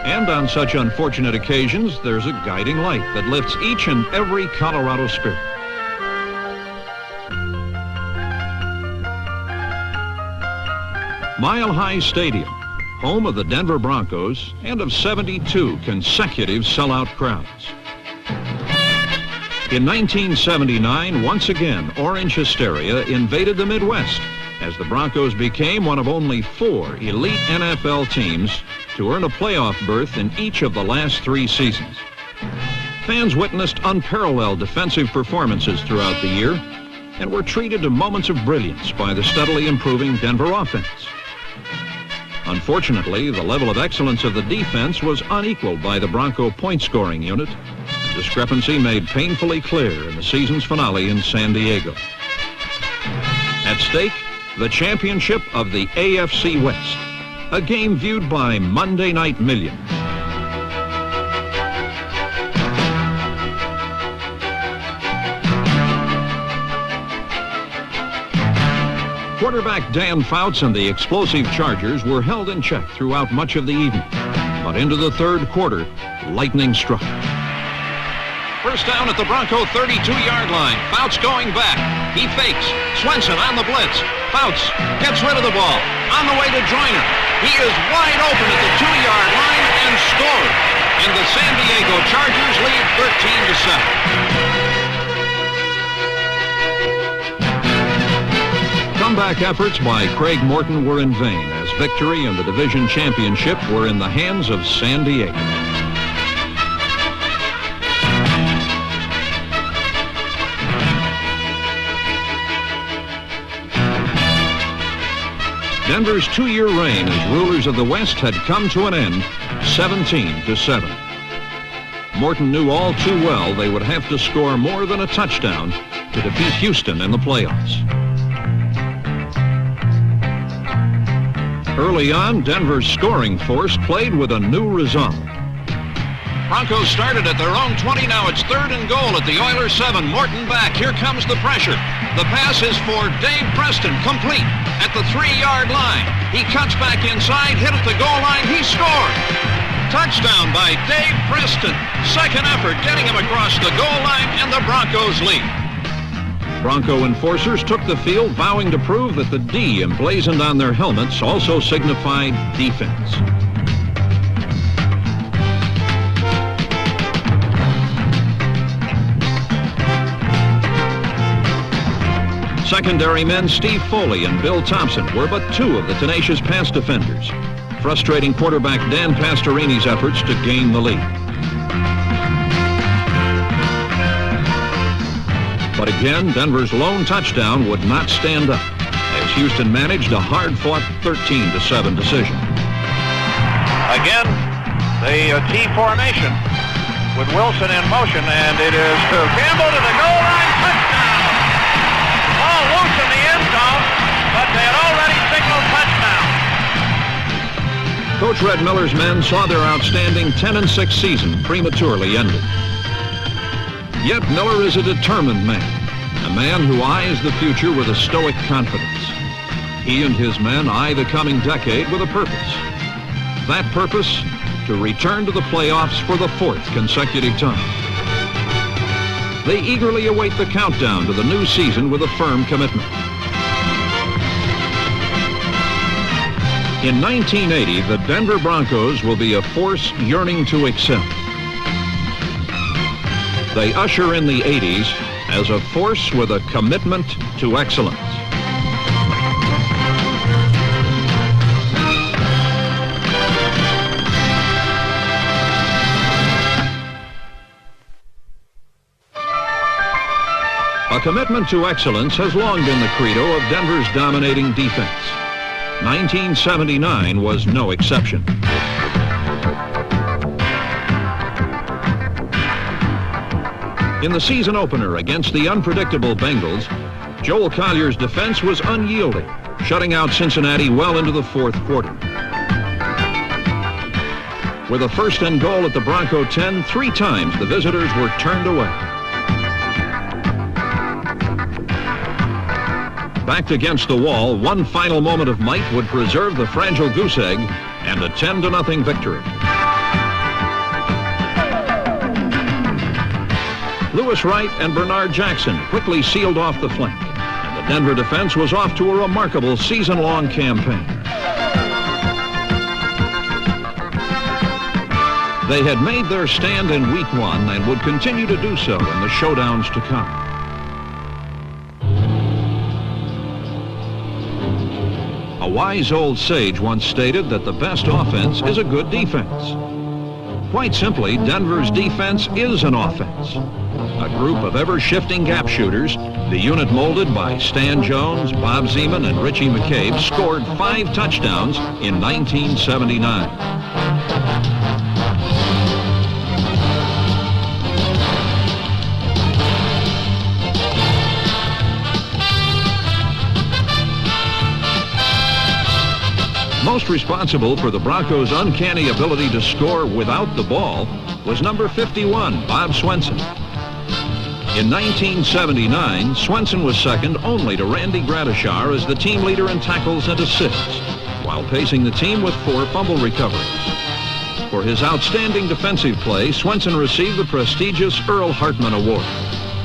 And on such unfortunate occasions, there's a guiding light that lifts each and every Colorado spirit. Mile High Stadium, home of the Denver Broncos and of 72 consecutive sellout crowds. In 1979, once again, orange hysteria invaded the Midwest as the Broncos became one of only 4 elite NFL teams to earn a playoff berth in each of the last 3 seasons. Fans witnessed unparalleled defensive performances throughout the year and were treated to moments of brilliance by the steadily improving Denver offense. Unfortunately, the level of excellence of the defense was unequaled by the Bronco point-scoring unit, a discrepancy made painfully clear in the season's finale in San Diego. At stake, the championship of the AFC West, a game viewed by Monday night millions. Quarterback Dan Fouts and the explosive Chargers were held in check throughout much of the evening, but into the third quarter, lightning struck. First down at the Bronco 32-yard line. Fouts going back. He fakes. Swenson on the blitz. Fouts gets rid of the ball. On the way to Joyner. He is wide open at the 2-yard line and scored. And the San Diego Chargers lead 13-7. Comeback efforts by Craig Morton were in vain as victory and the division championship were in the hands of San Diego. Denver's 2-year reign as rulers of the West had come to an end, 17-7. Morton knew all too well they would have to score more than a touchdown to defeat Houston in the playoffs. Early on, Denver's scoring force played with a new resolve. Broncos started at their own 20. Now it's 3rd and goal at the Oilers 7. Morton back. Here comes the pressure. The pass is for Dave Preston, complete at the 3-yard line. He cuts back inside, hit at the goal line. He scored. Touchdown by Dave Preston. Second effort getting him across the goal line, and the Broncos lead. Bronco enforcers took the field, vowing to prove that the D emblazoned on their helmets also signified defense. Secondary men Steve Foley and Bill Thompson were but two of the tenacious pass defenders, frustrating quarterback Dan Pastorini's efforts to gain the lead. But again, Denver's lone touchdown would not stand up as Houston managed a hard-fought 13-7 decision. Again, the T formation with Wilson in motion, and it is to Campbell to the goal line. Touchdown! Ball loose in the end zone, but they had already signaled touchdown. Coach Red Miller's men saw their outstanding 10-6 season prematurely ended. Yet Miller is a determined man, a man who eyes the future with a stoic confidence. He and his men eye the coming decade with a purpose. That purpose, to return to the playoffs for the fourth consecutive time. They eagerly await the countdown to the new season with a firm commitment. In 1980, the Denver Broncos will be a force yearning to excel. They usher in the 80s as a force with a commitment to excellence. A commitment to excellence has long been the credo of Denver's dominating defense. 1979 was no exception. In the season opener against the unpredictable Bengals, Joel Collier's defense was unyielding, shutting out Cincinnati well into the fourth quarter. With a first and goal at the Bronco 10, 3 times the visitors were turned away. Backed against the wall, one final moment of might would preserve the fragile goose egg and a 10-0 victory. Lewis Wright and Bernard Jackson quickly sealed off the flank, and the Denver defense was off to a remarkable season-long campaign. They had made their stand in Week 1 and would continue to do so in the showdowns to come. A wise old sage once stated that the best offense is a good defense. Quite simply, Denver's defense is an offense. A group of ever-shifting gap shooters, the unit molded by Stan Jones, Bob Zeman, and Richie McCabe, scored 5 touchdowns in 1979. Most responsible for the Broncos' uncanny ability to score without the ball was number 51, Bob Swenson. In 1979, Swenson was second only to Randy Gradishar as the team leader in tackles and assists, while pacing the team with 4 fumble recoveries. For his outstanding defensive play, Swenson received the prestigious Earl Hartman Award.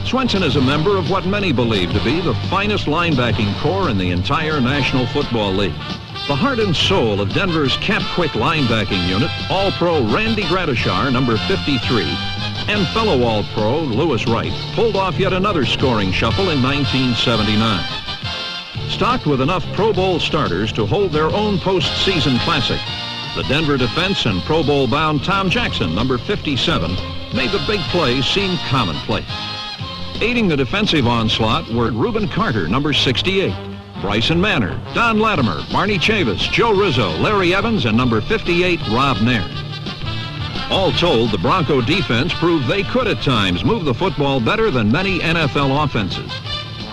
Swenson is a member of what many believe to be the finest linebacking corps in the entire National Football League. The heart and soul of Denver's cap-quick linebacking unit, All-Pro Randy Gradishar, number 53, and fellow All-Pro Lewis Wright pulled off yet another scoring shuffle in 1979. Stocked with enough Pro Bowl starters to hold their own postseason classic, the Denver defense and Pro Bowl-bound Tom Jackson, number 57, made the big plays seem commonplace. Aiding the defensive onslaught were Reuben Carter, number 68, Bryson Manor, Don Latimer, Barney Chavis, Joe Rizzo, Larry Evans, and number 58, Rob Nairn. All told, the Bronco defense proved they could at times move the football better than many NFL offenses.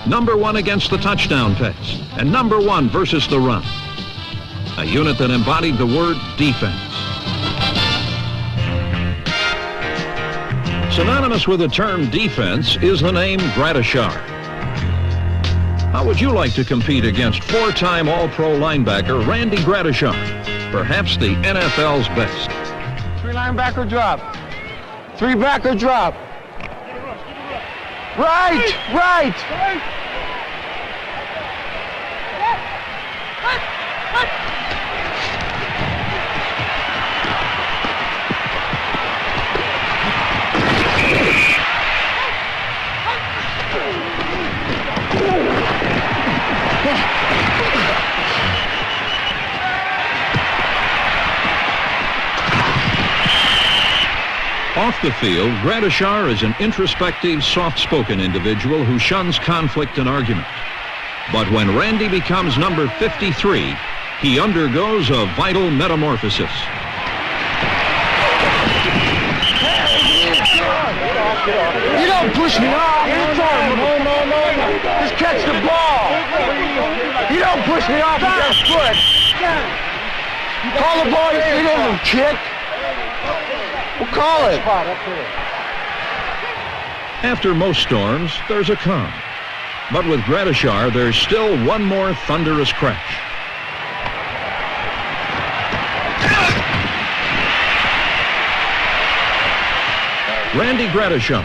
Number 1 against the touchdown pass, and number 1 versus the run. A unit that embodied the word defense. Synonymous with the term defense is the name Gradishar. How would you like to compete against 4-time All-Pro linebacker Randy Gradishar, perhaps the NFL's best? 3 linebacker drop. 3 backer drop. Right, right. Off the field, Gradishar is an introspective, soft-spoken individual who shuns conflict and argument. But when Randy becomes number 53, he undergoes a vital metamorphosis. You don't push me off. No. Just catch the ball. You don't push me off with your foot. Call the ball, you little kick. We'll call it. After most storms, there's a calm. But with Gradishar, there's still one more thunderous crash. Randy Gradishar.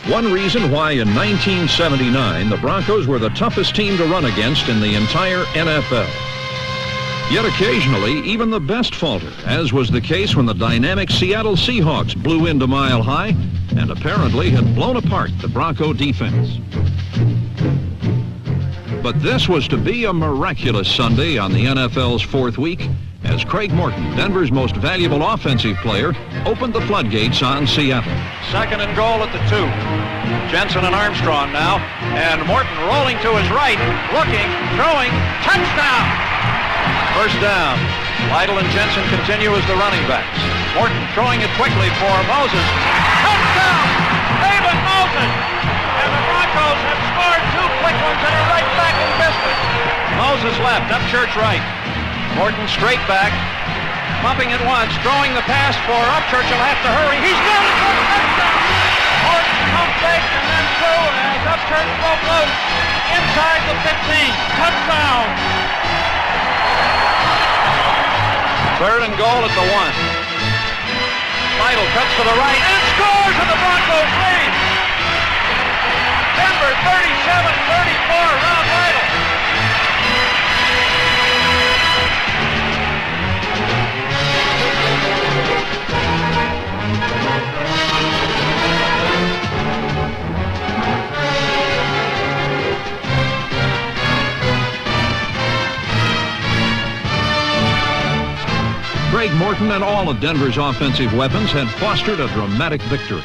One reason why in 1979 the Broncos were the toughest team to run against in the entire NFL. Yet occasionally, even the best falter, as was the case when the dynamic Seattle Seahawks blew into Mile High and apparently had blown apart the Bronco defense. But this was to be a miraculous Sunday on the NFL's 4th week as Craig Morton, Denver's most valuable offensive player, opened the floodgates on Seattle. 2nd and goal at the 2. Jensen and Armstrong now, and Morton rolling to his right, looking, throwing, touchdown! First down. Lytle and Jensen continue as the running backs. Morton throwing it quickly for Moses. Touchdown! David Moses! And the Broncos have scored 2 quick ones and are right back in business. Moses left, Upchurch right. Morton straight back, pumping it once, throwing the pass for Upchurch. He'll have to hurry. He's got it for a touchdown! Morton pump fake and then through as Upchurch broke loose inside the 15. Touchdown! 3rd and goal at the 1. Lytle cuts to the right and scores, and the Broncos lead. Denver 37-34, Ron Lytle. Craig Morton and all of Denver's offensive weapons had fostered a dramatic victory.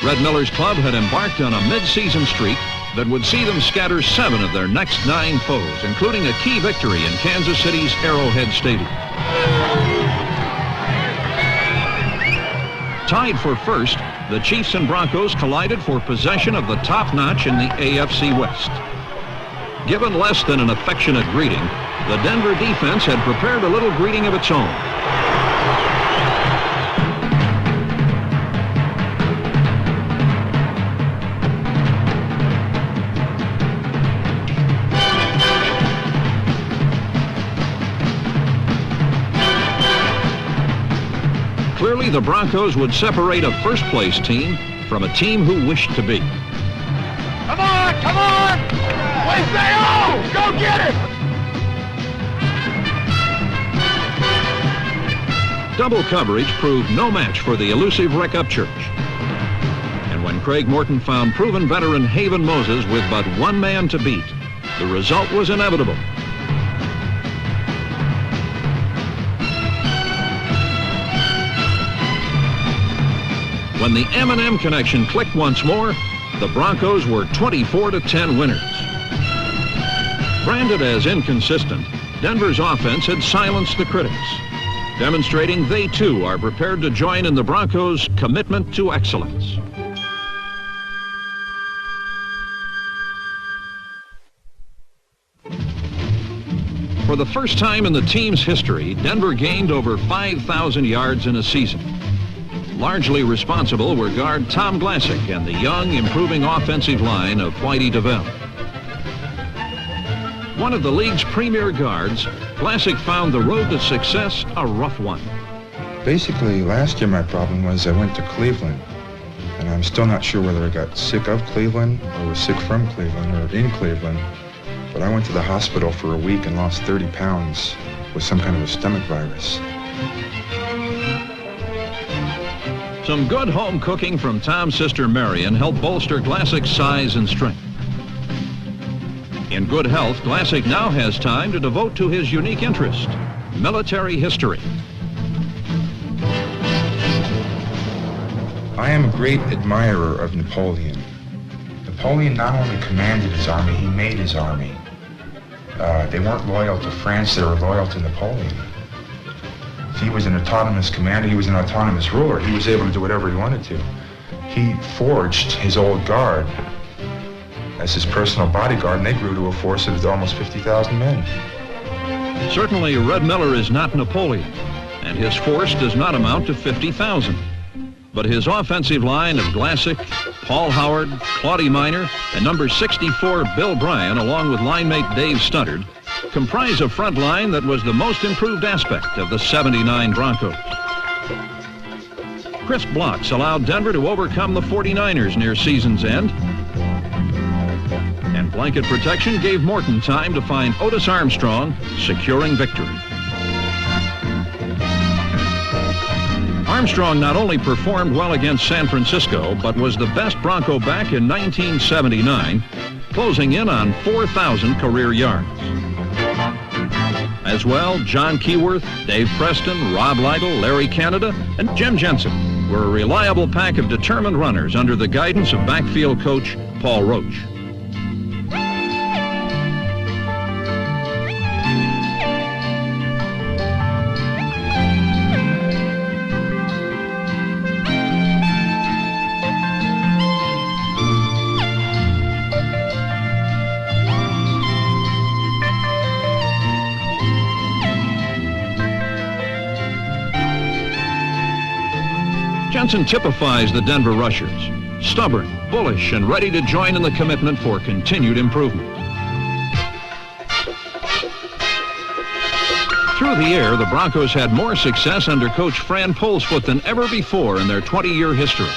Red Miller's club had embarked on a mid-season streak that would see them scatter 7 of their next 9 foes, including a key victory in Kansas City's Arrowhead Stadium. Tied for first, the Chiefs and Broncos collided for possession of the top notch in the AFC West. Given less than an affectionate greeting, the Denver defense had prepared a little greeting of its own. Clearly, the Broncos would separate a first-place team from a team who wished to be. Come on, come on! Wednesday, oh! Go get it! Double coverage proved no match for the elusive Rick Upchurch. And when Craig Morton found proven veteran Haven Moses with but 1 man to beat, the result was inevitable. When the M&M connection clicked once more, the Broncos were 24-10 winners. Branded as inconsistent, Denver's offense had silenced the critics, demonstrating they too are prepared to join in the Broncos' commitment to excellence. For the first time in the team's history, Denver gained over 5,000 yards in a season. Largely responsible were guard Tom Glassick and the young, improving offensive line of Whitey DeVell. One of the league's premier guards, Glassick found the road to success a rough one. Basically, last year my problem was I went to Cleveland, and I'm still not sure whether I got sick of Cleveland or was sick from Cleveland or in Cleveland, but I went to the hospital for a week and lost 30 pounds with some kind of a stomach virus. Some good home cooking from Tom's sister Marion helped bolster Glassick's size and strength. In good health, Glassick now has time to devote to his unique interest, military history. I am a great admirer of Napoleon. Napoleon not only commanded his army, he made his army. They weren't loyal to France, they were loyal to Napoleon. If he was an autonomous commander, he was an autonomous ruler, he was able to do whatever he wanted to. He forged his old guard as his personal bodyguard, and they grew to a force of almost 50,000 men. Certainly, Red Miller is not Napoleon, and his force does not amount to 50,000. But his offensive line of Glassick, Paul Howard, Claudie Miner, and number 64 Bill Bryan, along with line mate Dave Studdard, comprise a front line that was the most improved aspect of the '79 Broncos. Crisp blocks allowed Denver to overcome the 49ers near season's end, and blanket protection gave Morton time to find Otis Armstrong, securing victory. Armstrong not only performed well against San Francisco, but was the best Bronco back in 1979, closing in on 4,000 career yards. As well, John Keyworth, Dave Preston, Rob Lytle, Larry Canada, and Jim Jensen were a reliable pack of determined runners under the guidance of backfield coach Paul Roach. Jensen typifies the Denver Rushers, stubborn, bullish, and ready to join in the commitment for continued improvement. Through the air, the Broncos had more success under coach Fran Polsfoot than ever before in their 20-year history.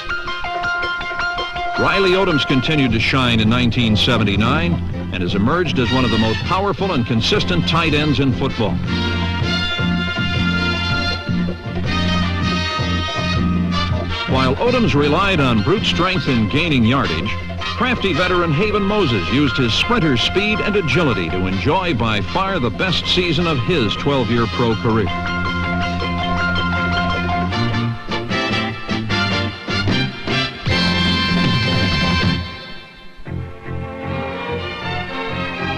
Riley Odoms continued to shine in 1979 and has emerged as one of the most powerful and consistent tight ends in football. While Odoms relied on brute strength in gaining yardage, crafty veteran Haven Moses used his sprinter speed and agility to enjoy by far the best season of his 12-year pro career.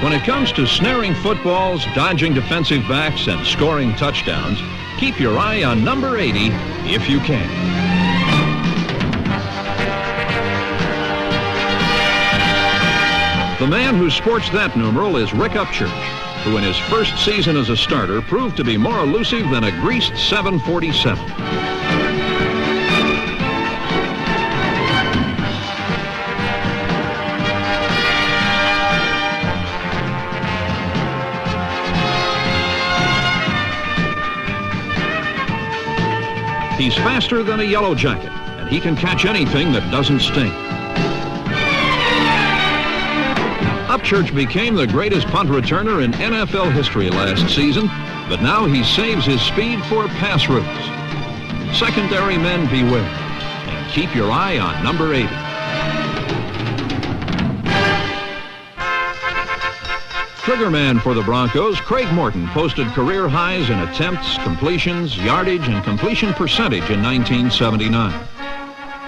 When it comes to snaring footballs, dodging defensive backs, and scoring touchdowns, keep your eye on number 80 if you can. The man who sports that numeral is Rick Upchurch, who in his first season as a starter proved to be more elusive than a greased 747. He's faster than a yellow jacket, and he can catch anything that doesn't sting. Upchurch became the greatest punt returner in NFL history last season, but now he saves his speed for pass routes. Secondary men beware, and keep your eye on number 80. Triggerman for the Broncos, Craig Morton posted career highs in attempts, completions, yardage, and completion percentage in 1979.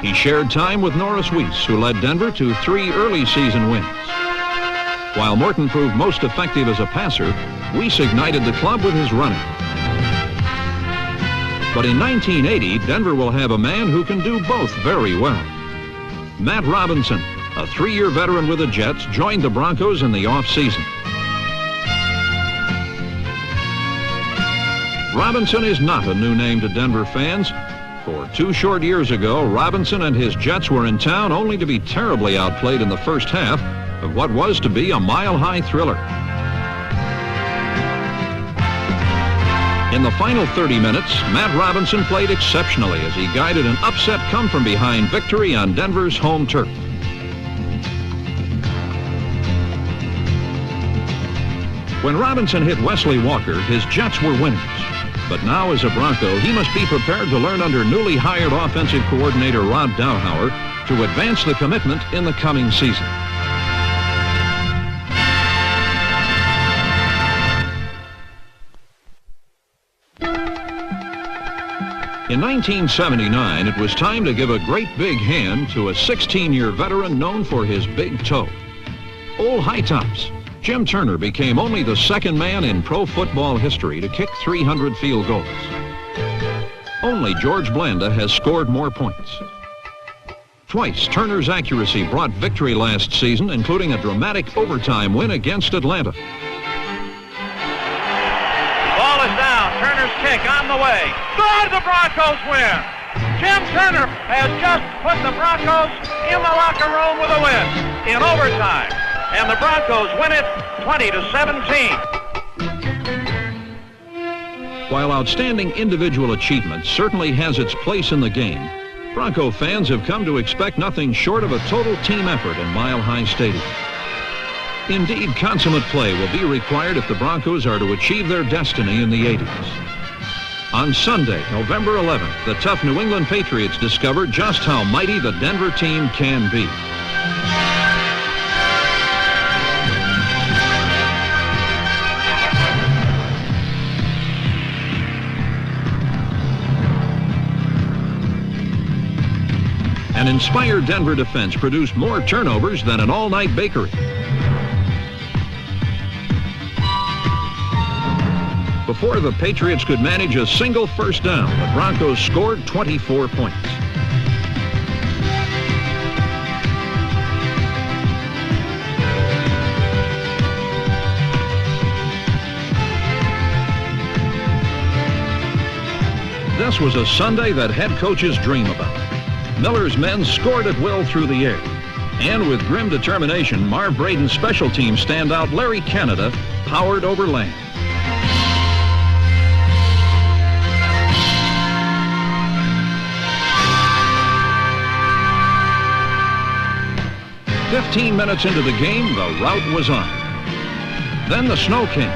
He shared time with Norris Weiss, who led Denver to 3 early season wins. While Morton proved most effective as a passer, Weiss ignited the club with his running. But in 1980, Denver will have a man who can do both very well. Matt Robinson, a 3-year veteran with the Jets, joined the Broncos in the offseason. Robinson is not a new name to Denver fans. For 2 short years ago, Robinson and his Jets were in town only to be terribly outplayed in the first half of what was to be a mile-high thriller. In the final 30 minutes, Matt Robinson played exceptionally as he guided an upset come-from-behind victory on Denver's home turf. When Robinson hit Wesley Walker, his Jets were winners. But now as a Bronco, he must be prepared to learn under newly hired offensive coordinator Rod Dowhauer to advance the commitment in the coming season. In 1979, it was time to give a great big hand to a 16-year veteran known for his big toe. Old High Tops, Jim Turner became only the second man in pro football history to kick 300 field goals. Only George Blanda has scored more points. Twice, Turner's accuracy brought victory last season, including a dramatic overtime win against Atlanta. Ball is down. Turner's kick on the way. Good, the Broncos win. Jim Turner has just put the Broncos in the locker room with a win in overtime. And the Broncos win it 20-17. While outstanding individual achievement certainly has its place in the game, Bronco fans have come to expect nothing short of a total team effort in Mile High Stadium. Indeed, consummate play will be required if the Broncos are to achieve their destiny in the 80s. On Sunday, November 11th, the tough New England Patriots discovered just how mighty the Denver team can be. An inspired Denver defense produced more turnovers than an all-night bakery. Before the Patriots could manage a single first down, the Broncos scored 24 points. This was a Sunday that head coaches dream about. Miller's men scored at will through the air. And with grim determination, Marv Braden's special team standout Larry Canada powered over land. "15 minutes into the game, the rout was on. Then the snow came.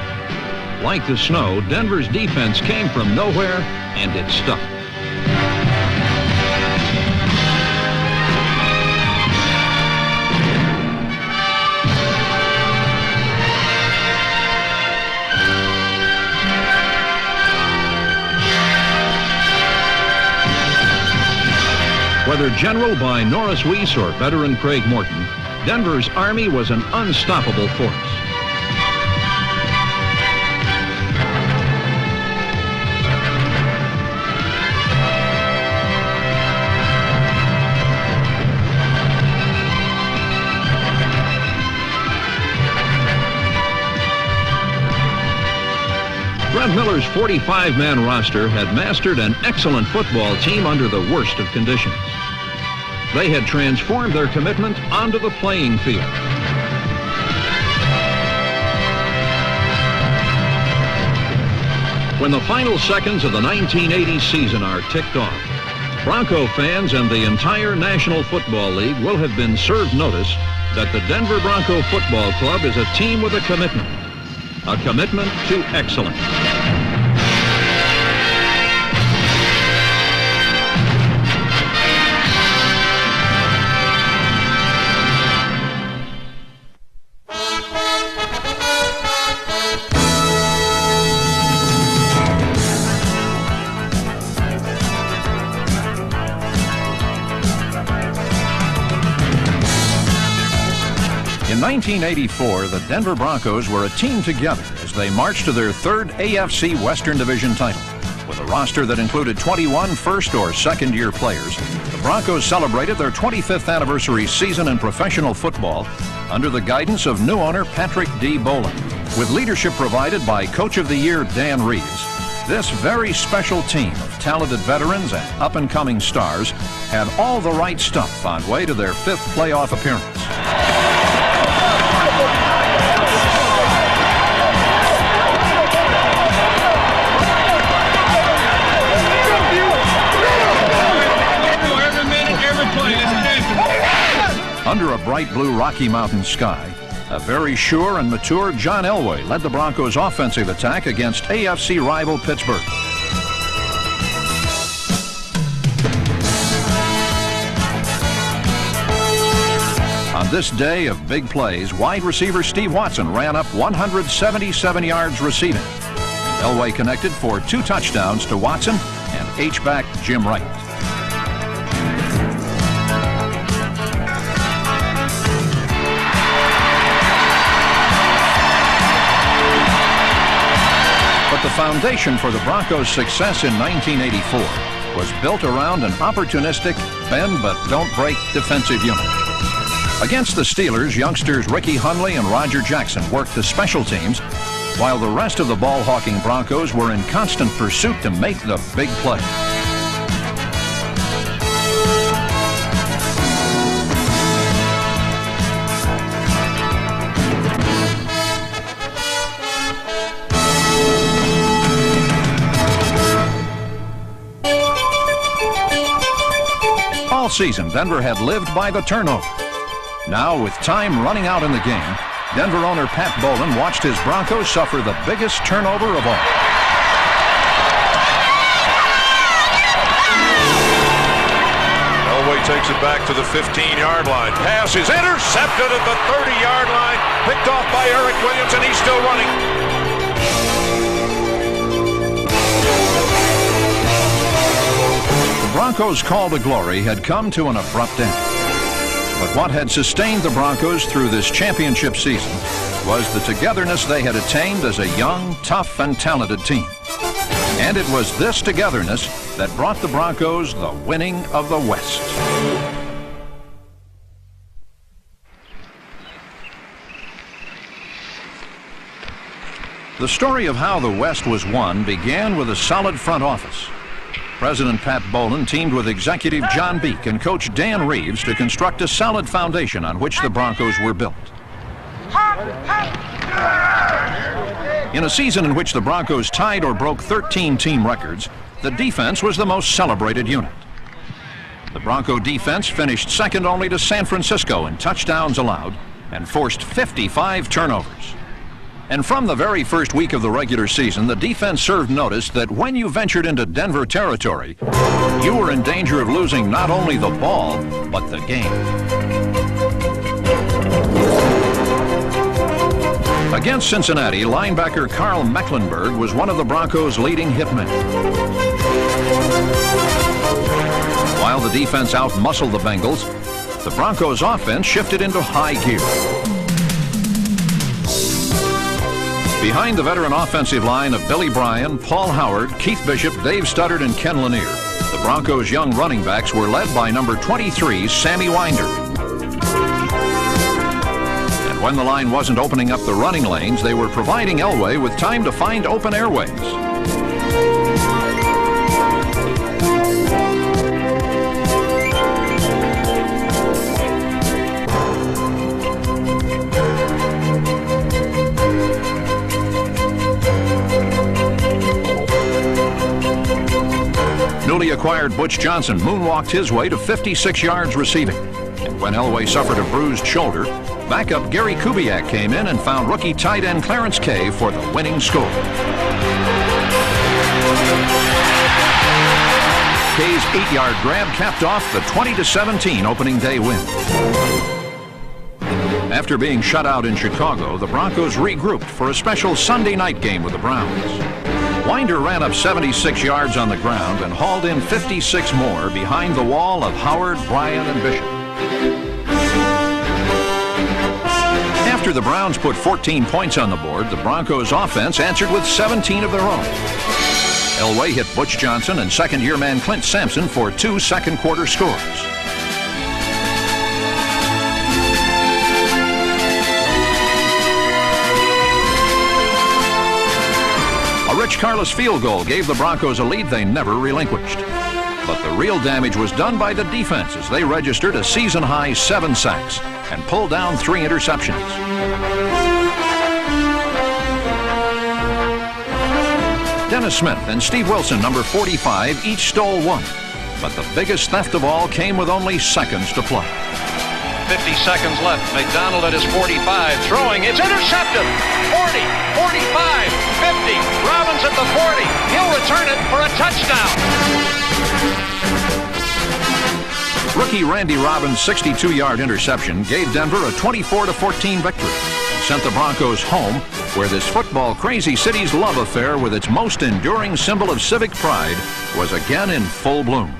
Like the snow, Denver's defense came from nowhere, and it stuck. Whether general by Norris Weiss or veteran Craig Morton, Denver's Army was an unstoppable force. Brent Miller's 45-man roster had mastered an excellent football team under the worst of conditions. They had transformed their commitment onto the playing field. When the final seconds of the 1980 season are ticked off, Bronco fans and the entire National Football League will have been served notice that the Denver Bronco Football Club is a team with a commitment to excellence. In 1984, the Denver Broncos were a team together as they marched to their third AFC Western Division title. With a roster that included 21 first- or second-year players, the Broncos celebrated their 25th anniversary season in professional football under the guidance of new owner Patrick D. Boland. With leadership provided by Coach of the Year Dan Reeves, this very special team of talented veterans and up-and-coming stars had all the right stuff on way to their 5th playoff appearance. bright blue Rocky Mountain sky, a very sure and mature John Elway led the Broncos' offensive attack against AFC rival Pittsburgh. On this day of big plays, wide receiver Steve Watson ran up 177 yards receiving. Elway connected for 2 touchdowns to Watson and H-back Jim Wright. But the foundation for the Broncos' success in 1984 was built around an opportunistic, bend but don't break defensive unit. Against the Steelers, youngsters Ricky Hundley and Roger Jackson worked the special teams, while the rest of the ball-hawking Broncos were in constant pursuit to make the big play. All season, Denver had lived by the turnover. Now, with time running out in the game, Denver owner Pat Bowlen watched his Broncos suffer the biggest turnover of all. Elway takes it back to the 15-yard line. Pass is intercepted at the 30-yard line. Picked off by Eric Williams, and he's still running. The Broncos' call to glory had come to an abrupt end. But what had sustained the Broncos through this championship season was the togetherness they had attained as a young, tough, and talented team. And it was this togetherness that brought the Broncos the winning of the West. The story of how the West was won began with a solid front office. President Pat Bowlen teamed with executive John Beek and coach Dan Reeves to construct a solid foundation on which the Broncos were built. In a season in which the Broncos tied or broke 13 team records, the defense was the most celebrated unit. The Bronco defense finished second only to San Francisco in touchdowns allowed and forced 55 turnovers. And from the very first week of the regular season, the defense served notice that when you ventured into Denver territory, you were in danger of losing not only the ball, but the game. Against Cincinnati, linebacker Carl Mecklenburg was one of the Broncos' leading hitmen. While the defense outmuscled the Bengals, the Broncos' offense shifted into high gear. Behind the veteran offensive line of Billy Bryan, Paul Howard, Keith Bishop, Dave Studdard, and Ken Lanier, the Broncos' young running backs were led by number 23, Sammy Winder. And when the line wasn't opening up the running lanes, they were providing Elway with time to find open airways. Newly acquired Butch Johnson moonwalked his way to 56 yards receiving. And when Elway suffered a bruised shoulder, backup Gary Kubiak came in and found rookie tight end Clarence Kay for the winning score. Kay's 8-yard grab capped off the 20-17 opening day win. After being shut out in Chicago, the Broncos regrouped for a special Sunday night game with the Browns. Winder ran up 76 yards on the ground and hauled in 56 more behind the wall of Howard, Bryan, and Bishop. After the Browns put 14 points on the board, the Broncos' offense answered with 17 of their own. Elway hit Butch Johnson and second-year man Clint Sampson for 2 second-quarter scores. Rich Carlos field goal gave the Broncos a lead they never relinquished. But the real damage was done by the defense as they registered a season-high 7 sacks and pulled down 3 interceptions. Dennis Smith and Steve Wilson, number 45, each stole 1. But the biggest theft of all came with only seconds to play. 50 seconds left. McDonald at his 45, throwing. It's intercepted. 40, 45, 50. Robbins at the 40. He'll return it for a touchdown. Rookie Randy Robbins' 62-yard interception gave Denver a 24-14 victory and sent the Broncos home, where this football-crazy city's love affair with its most enduring symbol of civic pride was again in full bloom.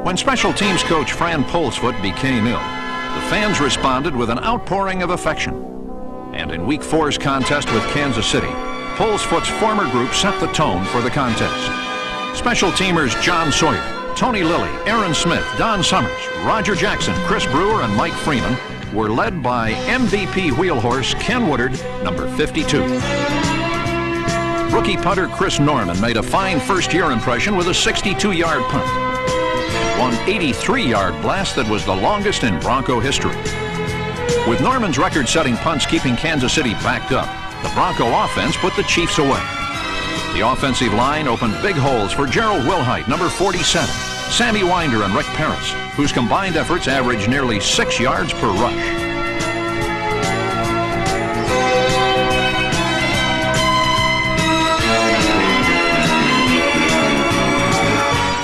When special teams coach Fran Polsfoot became ill, the fans responded with an outpouring of affection. And in Week 4's contest with Kansas City, Polsfoot's former group set the tone for the contest. Special teamers John Sawyer, Tony Lilly, Aaron Smith, Don Summers, Roger Jackson, Chris Brewer, and Mike Freeman were led by MVP wheelhorse Ken Woodard, number 52. Rookie punter Chris Norman made a fine first-year impression with a 62-yard punt. One 83-yard blast that was the longest in Bronco history. With Norman's record-setting punts keeping Kansas City backed up, the Bronco offense put the Chiefs away. The offensive line opened big holes for Gerald Wilhite, number 47, Sammy Winder, and Rick Parris, whose combined efforts averaged nearly 6 yards per rush.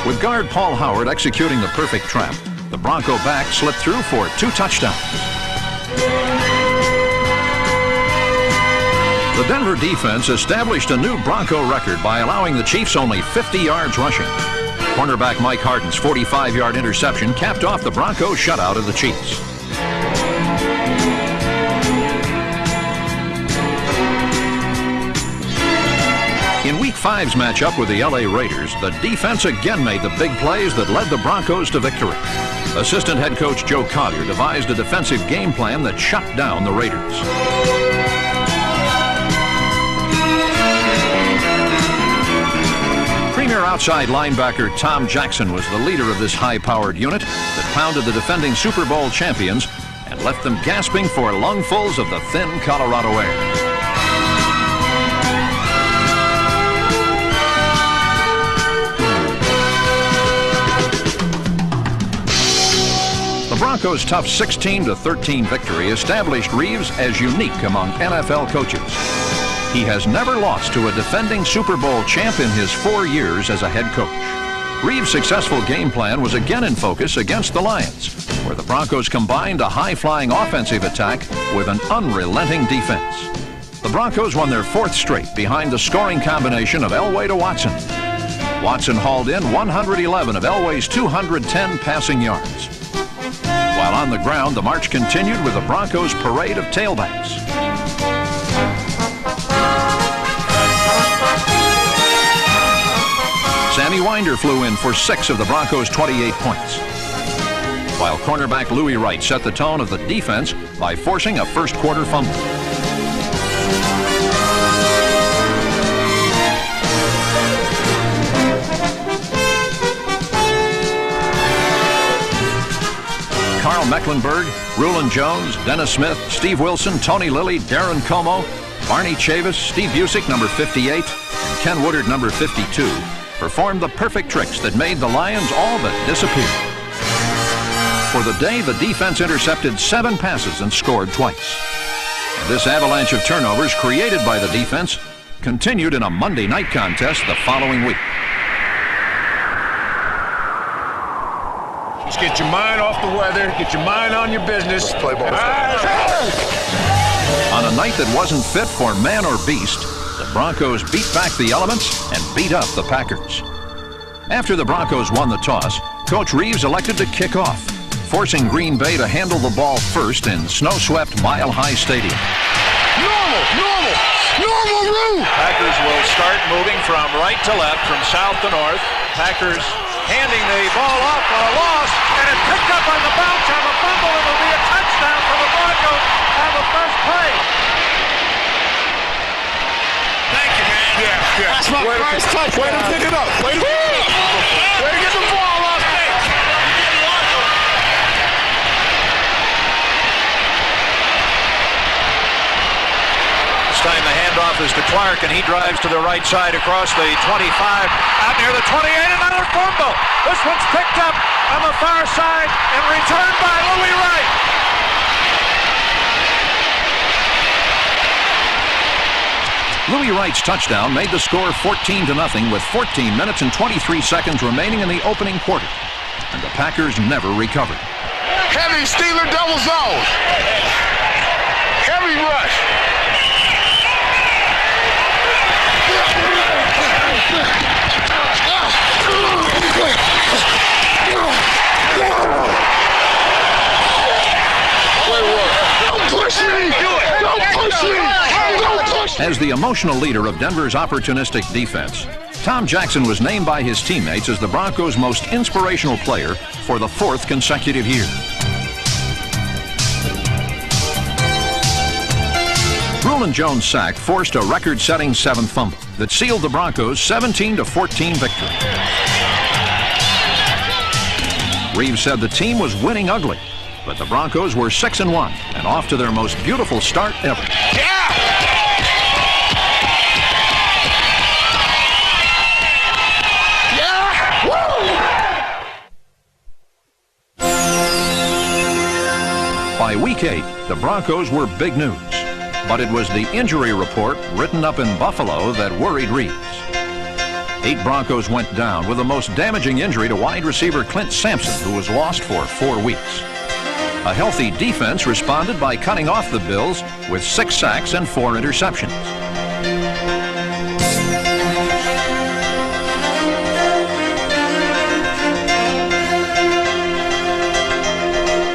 With guard Paul Howard executing the perfect trap, the Bronco back slipped through for 2 touchdowns. The Denver defense established a new Bronco record by allowing the Chiefs only 50 yards rushing. Cornerback Mike Harden's 45-yard interception capped off the Broncos' shutout of the Chiefs. In Week 5's matchup with the LA Raiders, the defense again made the big plays that led the Broncos to victory. Assistant head coach Joe Collier devised a defensive game plan that shut down the Raiders. Premier outside linebacker Tom Jackson was the leader of this high-powered unit that pounded the defending Super Bowl champions and left them gasping for lungfuls of the thin Colorado air. The Broncos' tough 16-13 victory established Reeves as unique among NFL coaches. He has never lost to a defending Super Bowl champ in his 4 years as a head coach. Reeves' successful game plan was again in focus against the Lions, where the Broncos combined a high-flying offensive attack with an unrelenting defense. The Broncos won their 4th straight behind the scoring combination of Elway to Watson. Watson hauled in 111 of Elway's 210 passing yards. While on the ground, the march continued with the Broncos' parade of tailbacks. Sammy Winder flew in for 6 of the Broncos' 28 points, while cornerback Louis Wright set the tone of the defense by forcing a first-quarter fumble. Carl Mecklenburg, Rulon Jones, Dennis Smith, Steve Wilson, Tony Lilly, Darren Como, Barney Chavis, Steve Busick, number 58, and Ken Woodard, number 52, performed the perfect tricks that made the Lions all but disappear. For the day, the defense intercepted 7 passes and scored twice. And this avalanche of turnovers created by the defense continued in a Monday night contest the following week. Just get your mind off the weather, get your mind on your business. Play ball. On a night that wasn't fit for man or beast, the Broncos beat back the elements and beat up the Packers. After the Broncos won the toss, Coach Reeves elected to kick off, forcing Green Bay to handle the ball first in snow-swept Mile High Stadium. Normal route! Packers will start moving from right to left, from south to north. Packers handing the ball off for a loss, and it's picked up on the bounce on the fumble. It will be a touchdown for the Broncos on the first play. Thank you, man. Yeah. That's my first touch. Way to pick it up. Way to get the ball off there. It's time to hand handoff is to Clark, and he drives to the right side across the 25, out near the 28, another fumble. This one's picked up on the far side and returned by Louis Wright. Louis Wright's touchdown made the score 14-0 with 14 minutes and 23 seconds remaining in the opening quarter. And the Packers never recovered. Heavy Steeler double zone. Heavy rush. Don't push me. Don't push me. Don't push me. As the emotional leader of Denver's opportunistic defense, Tom Jackson was named by his teammates as the Broncos' most inspirational player for the 4th consecutive year. Rulon Jones' sack forced a record-setting 7th fumble that sealed the Broncos' 17-14 victory. Reeves said the team was winning ugly, but the Broncos were 6-1 and off to their most beautiful start ever. By week 8, the Broncos were big news, but it was the injury report written up in Buffalo that worried Reeves. 8 Broncos went down with the most damaging injury to wide receiver Clint Sampson, who was lost for 4 weeks. A healthy defense responded by cutting off the Bills with 6 sacks and 4 interceptions.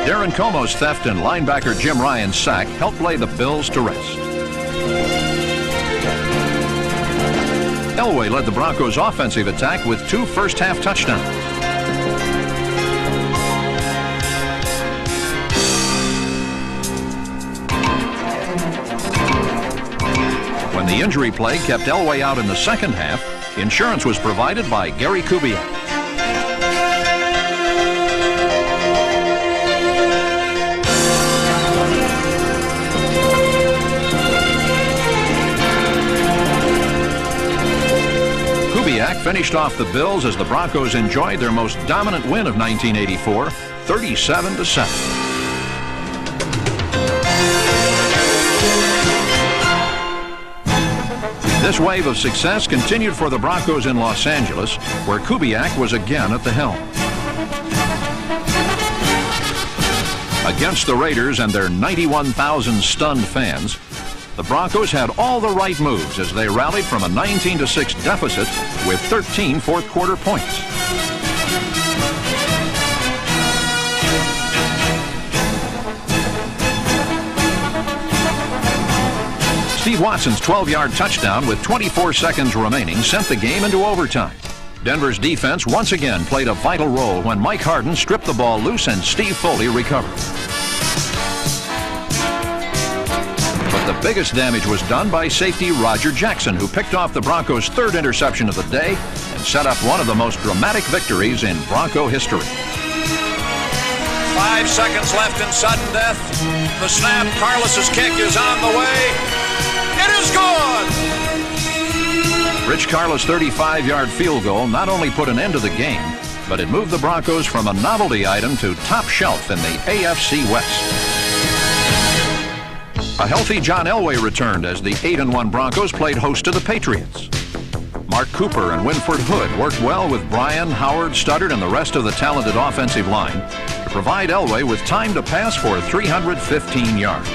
Darren Como's theft and linebacker Jim Ryan's sack helped lay the Bills to rest. Elway led the Broncos' offensive attack with 2 first-half touchdowns. When the injury plague kept Elway out in the second half, insurance was provided by Gary Kubiak. Kubiak finished off the Bills as the Broncos enjoyed their most dominant win of 1984, 37-7. This wave of success continued for the Broncos in Los Angeles, where Kubiak was again at the helm. Against the Raiders and their 91,000 stunned fans, the Broncos had all the right moves as they rallied from a 19-6 deficit with 13 fourth-quarter points. Steve Watson's 12-yard touchdown with 24 seconds remaining sent the game into overtime. Denver's defense once again played a vital role when Mike Harden stripped the ball loose and Steve Foley recovered. The biggest damage was done by safety Roger Jackson, who picked off the Broncos' 3rd interception of the day and set up one of the most dramatic victories in Bronco history. 5 seconds left in sudden death. The snap, Carlos's kick is on the way. It is good! Rich Carlos' 35-yard field goal not only put an end to the game, but it moved the Broncos from a novelty item to top shelf in the AFC West. A healthy John Elway returned as the 8-1 Broncos played host to the Patriots. Mark Cooper and Winford Hood worked well with Bryan, Howard, Studdard, and the rest of the talented offensive line to provide Elway with time to pass for 315 yards.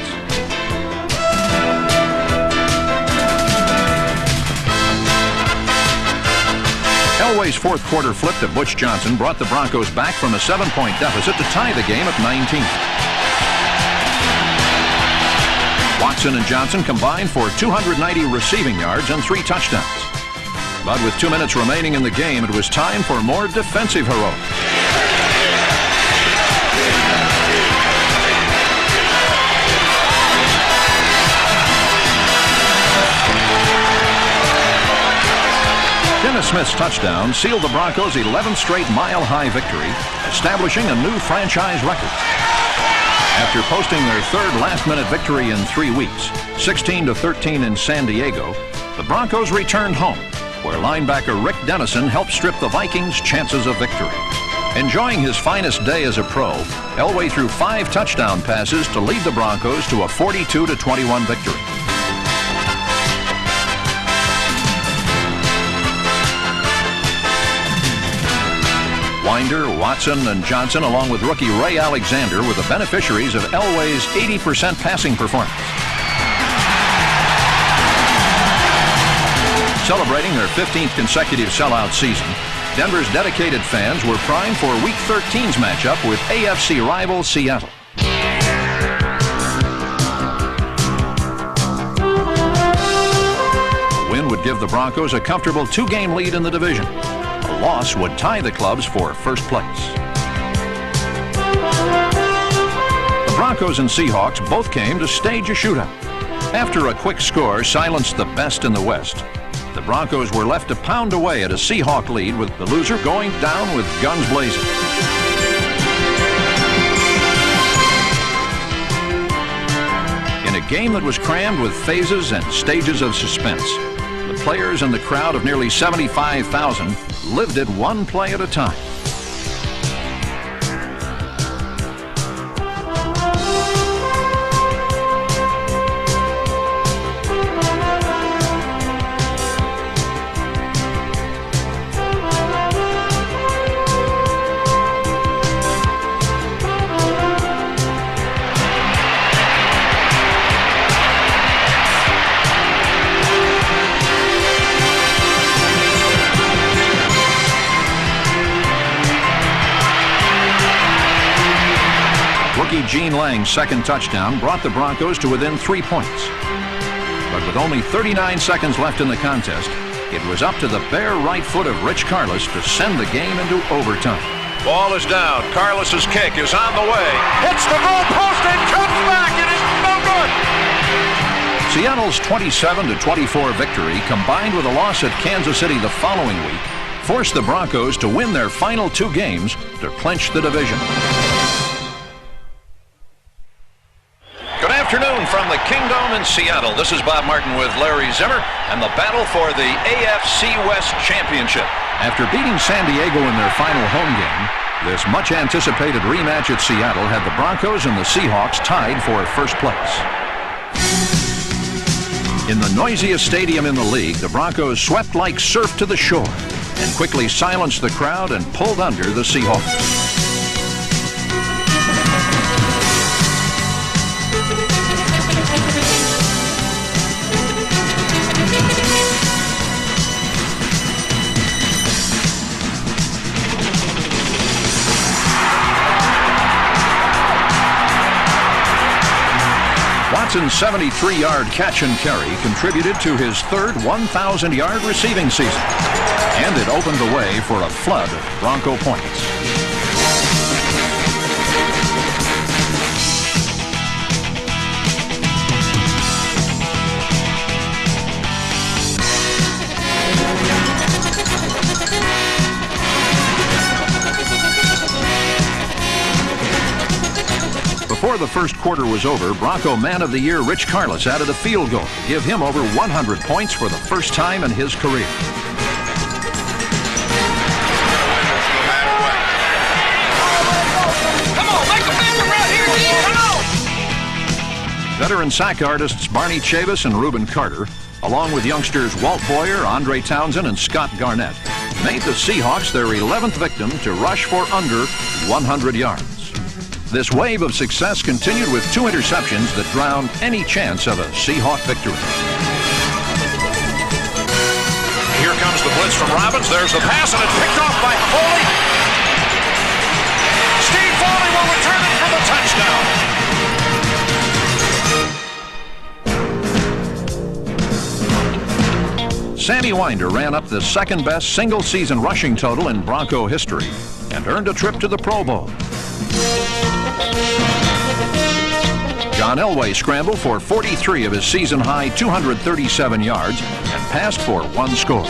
Elway's fourth-quarter flip to Butch Johnson brought the Broncos back from a 7-point deficit to tie the game at 19. Watson and Johnson combined for 290 receiving yards and 3 touchdowns. But with 2 minutes remaining in the game, it was time for more defensive heroics. Dennis Smith's touchdown sealed the Broncos' 11th straight mile-high victory, establishing a new franchise record. After posting their third last-minute victory in 3 weeks, 16-13 in San Diego, the Broncos returned home, where linebacker Rick Dennison helped strip the Vikings' chances of victory. Enjoying his finest day as a pro, Elway threw 5 touchdown passes to lead the Broncos to a 42-21 victory. Winder, Watson, and Johnson, along with rookie Ray Alexander, were the beneficiaries of Elway's 80% passing performance. Celebrating their 15th consecutive sellout season, Denver's dedicated fans were primed for Week 13's matchup with AFC rival Seattle. A win would give the Broncos a comfortable 2-game lead in the division. A loss would tie the clubs for first place. The Broncos and Seahawks both came to stage a shootout. After a quick score silenced the best in the West, the Broncos were left to pound away at a Seahawk lead, with the loser going down with guns blazing. In a game that was crammed with phases and stages of suspense, the players and the crowd of nearly 75,000 lived it one play at a time. Gene Lang's second touchdown brought the Broncos to within 3 points. But with only 39 seconds left in the contest, it was up to the bare right foot of Rich Carlos to send the game into overtime. Ball is down. Carlos's kick is on the way. Hits the goal post and comes back. It is no good. Seattle's 27-24 victory, combined with a loss at Kansas City the following week, forced the Broncos to win their final 2 games to clinch the division. Afternoon from the Kingdome in Seattle. This is Bob Martin with Larry Zimmer and the battle for the AFC West Championship. After beating San Diego in their final home game, this much-anticipated rematch at Seattle had the Broncos and the Seahawks tied for first place. In the noisiest stadium in the league, the Broncos swept like surf to the shore and quickly silenced the crowd and pulled under the Seahawks. Watson's 73-yard catch and carry contributed to his third 1,000-yard receiving season, and it opened the way for a flood of Bronco points. Before the first quarter was over, Bronco Man of the Year Rich Carlos added a field goal to give him over 100 points for the first time in his career. Come on, make a picture right here, Dean. Come on! Veteran sack artists Barney Chavis and Reuben Carter, along with youngsters Walt Boyer, Andre Townsend, and Scott Garnett, made the Seahawks their 11th victim to rush for under 100 yards. This wave of success continued with 2 interceptions that drowned any chance of a Seahawk victory. Here comes the blitz from Robbins. There's the pass, and it's picked off by Foley. Steve Foley will return it for the touchdown. Sammy Winder ran up the second-best single-season rushing total in Bronco history and earned a trip to the Pro Bowl. John Elway scrambled for 43 of his season-high 237 yards and passed for 1 score.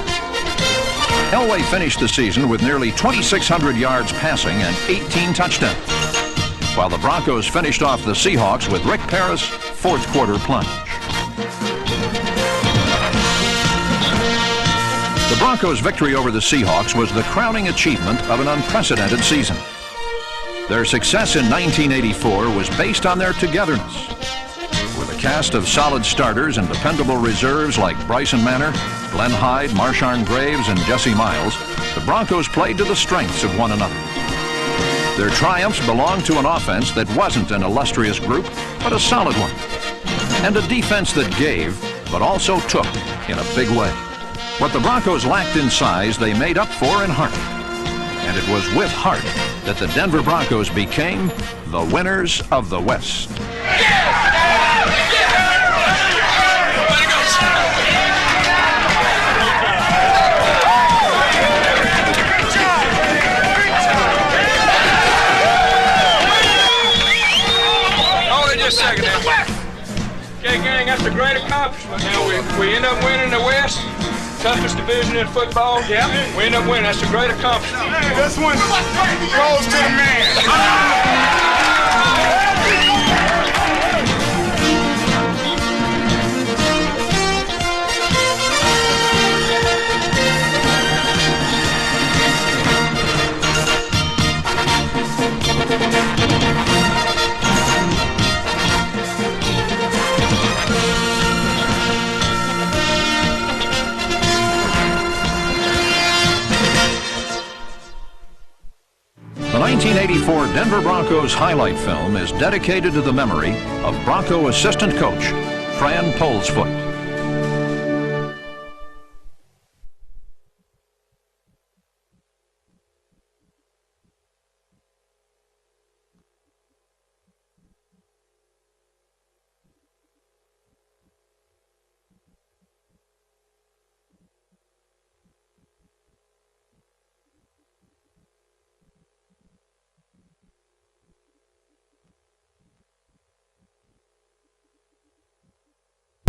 Elway finished the season with nearly 2,600 yards passing and 18 touchdowns. while the Broncos finished off the Seahawks with Rick Parris' fourth quarter plunge. The Broncos' victory over the Seahawks was the crowning achievement of an unprecedented season. Their success in 1984 was based on their togetherness. With a cast of solid starters and dependable reserves like Bryson Manor, Glenn Hyde, Marshawn Graves, and Jesse Miles, the Broncos played to the strengths of one another. Their triumphs belonged to an offense that wasn't an illustrious group, but a solid one. And a defense that gave, but also took in a big way. What the Broncos lacked in size, they made up for in heart. And it was with heart that the Denver Broncos became the winners of the West. Second. Okay, gang, that's a great accomplishment. Now we end up winning the West, toughest division in football. Yeah. We end up winning. That's a great accomplishment. This one goes to the man. The 1984 Denver Broncos highlight film is dedicated to the memory of Bronco assistant coach Fran Polsfoot.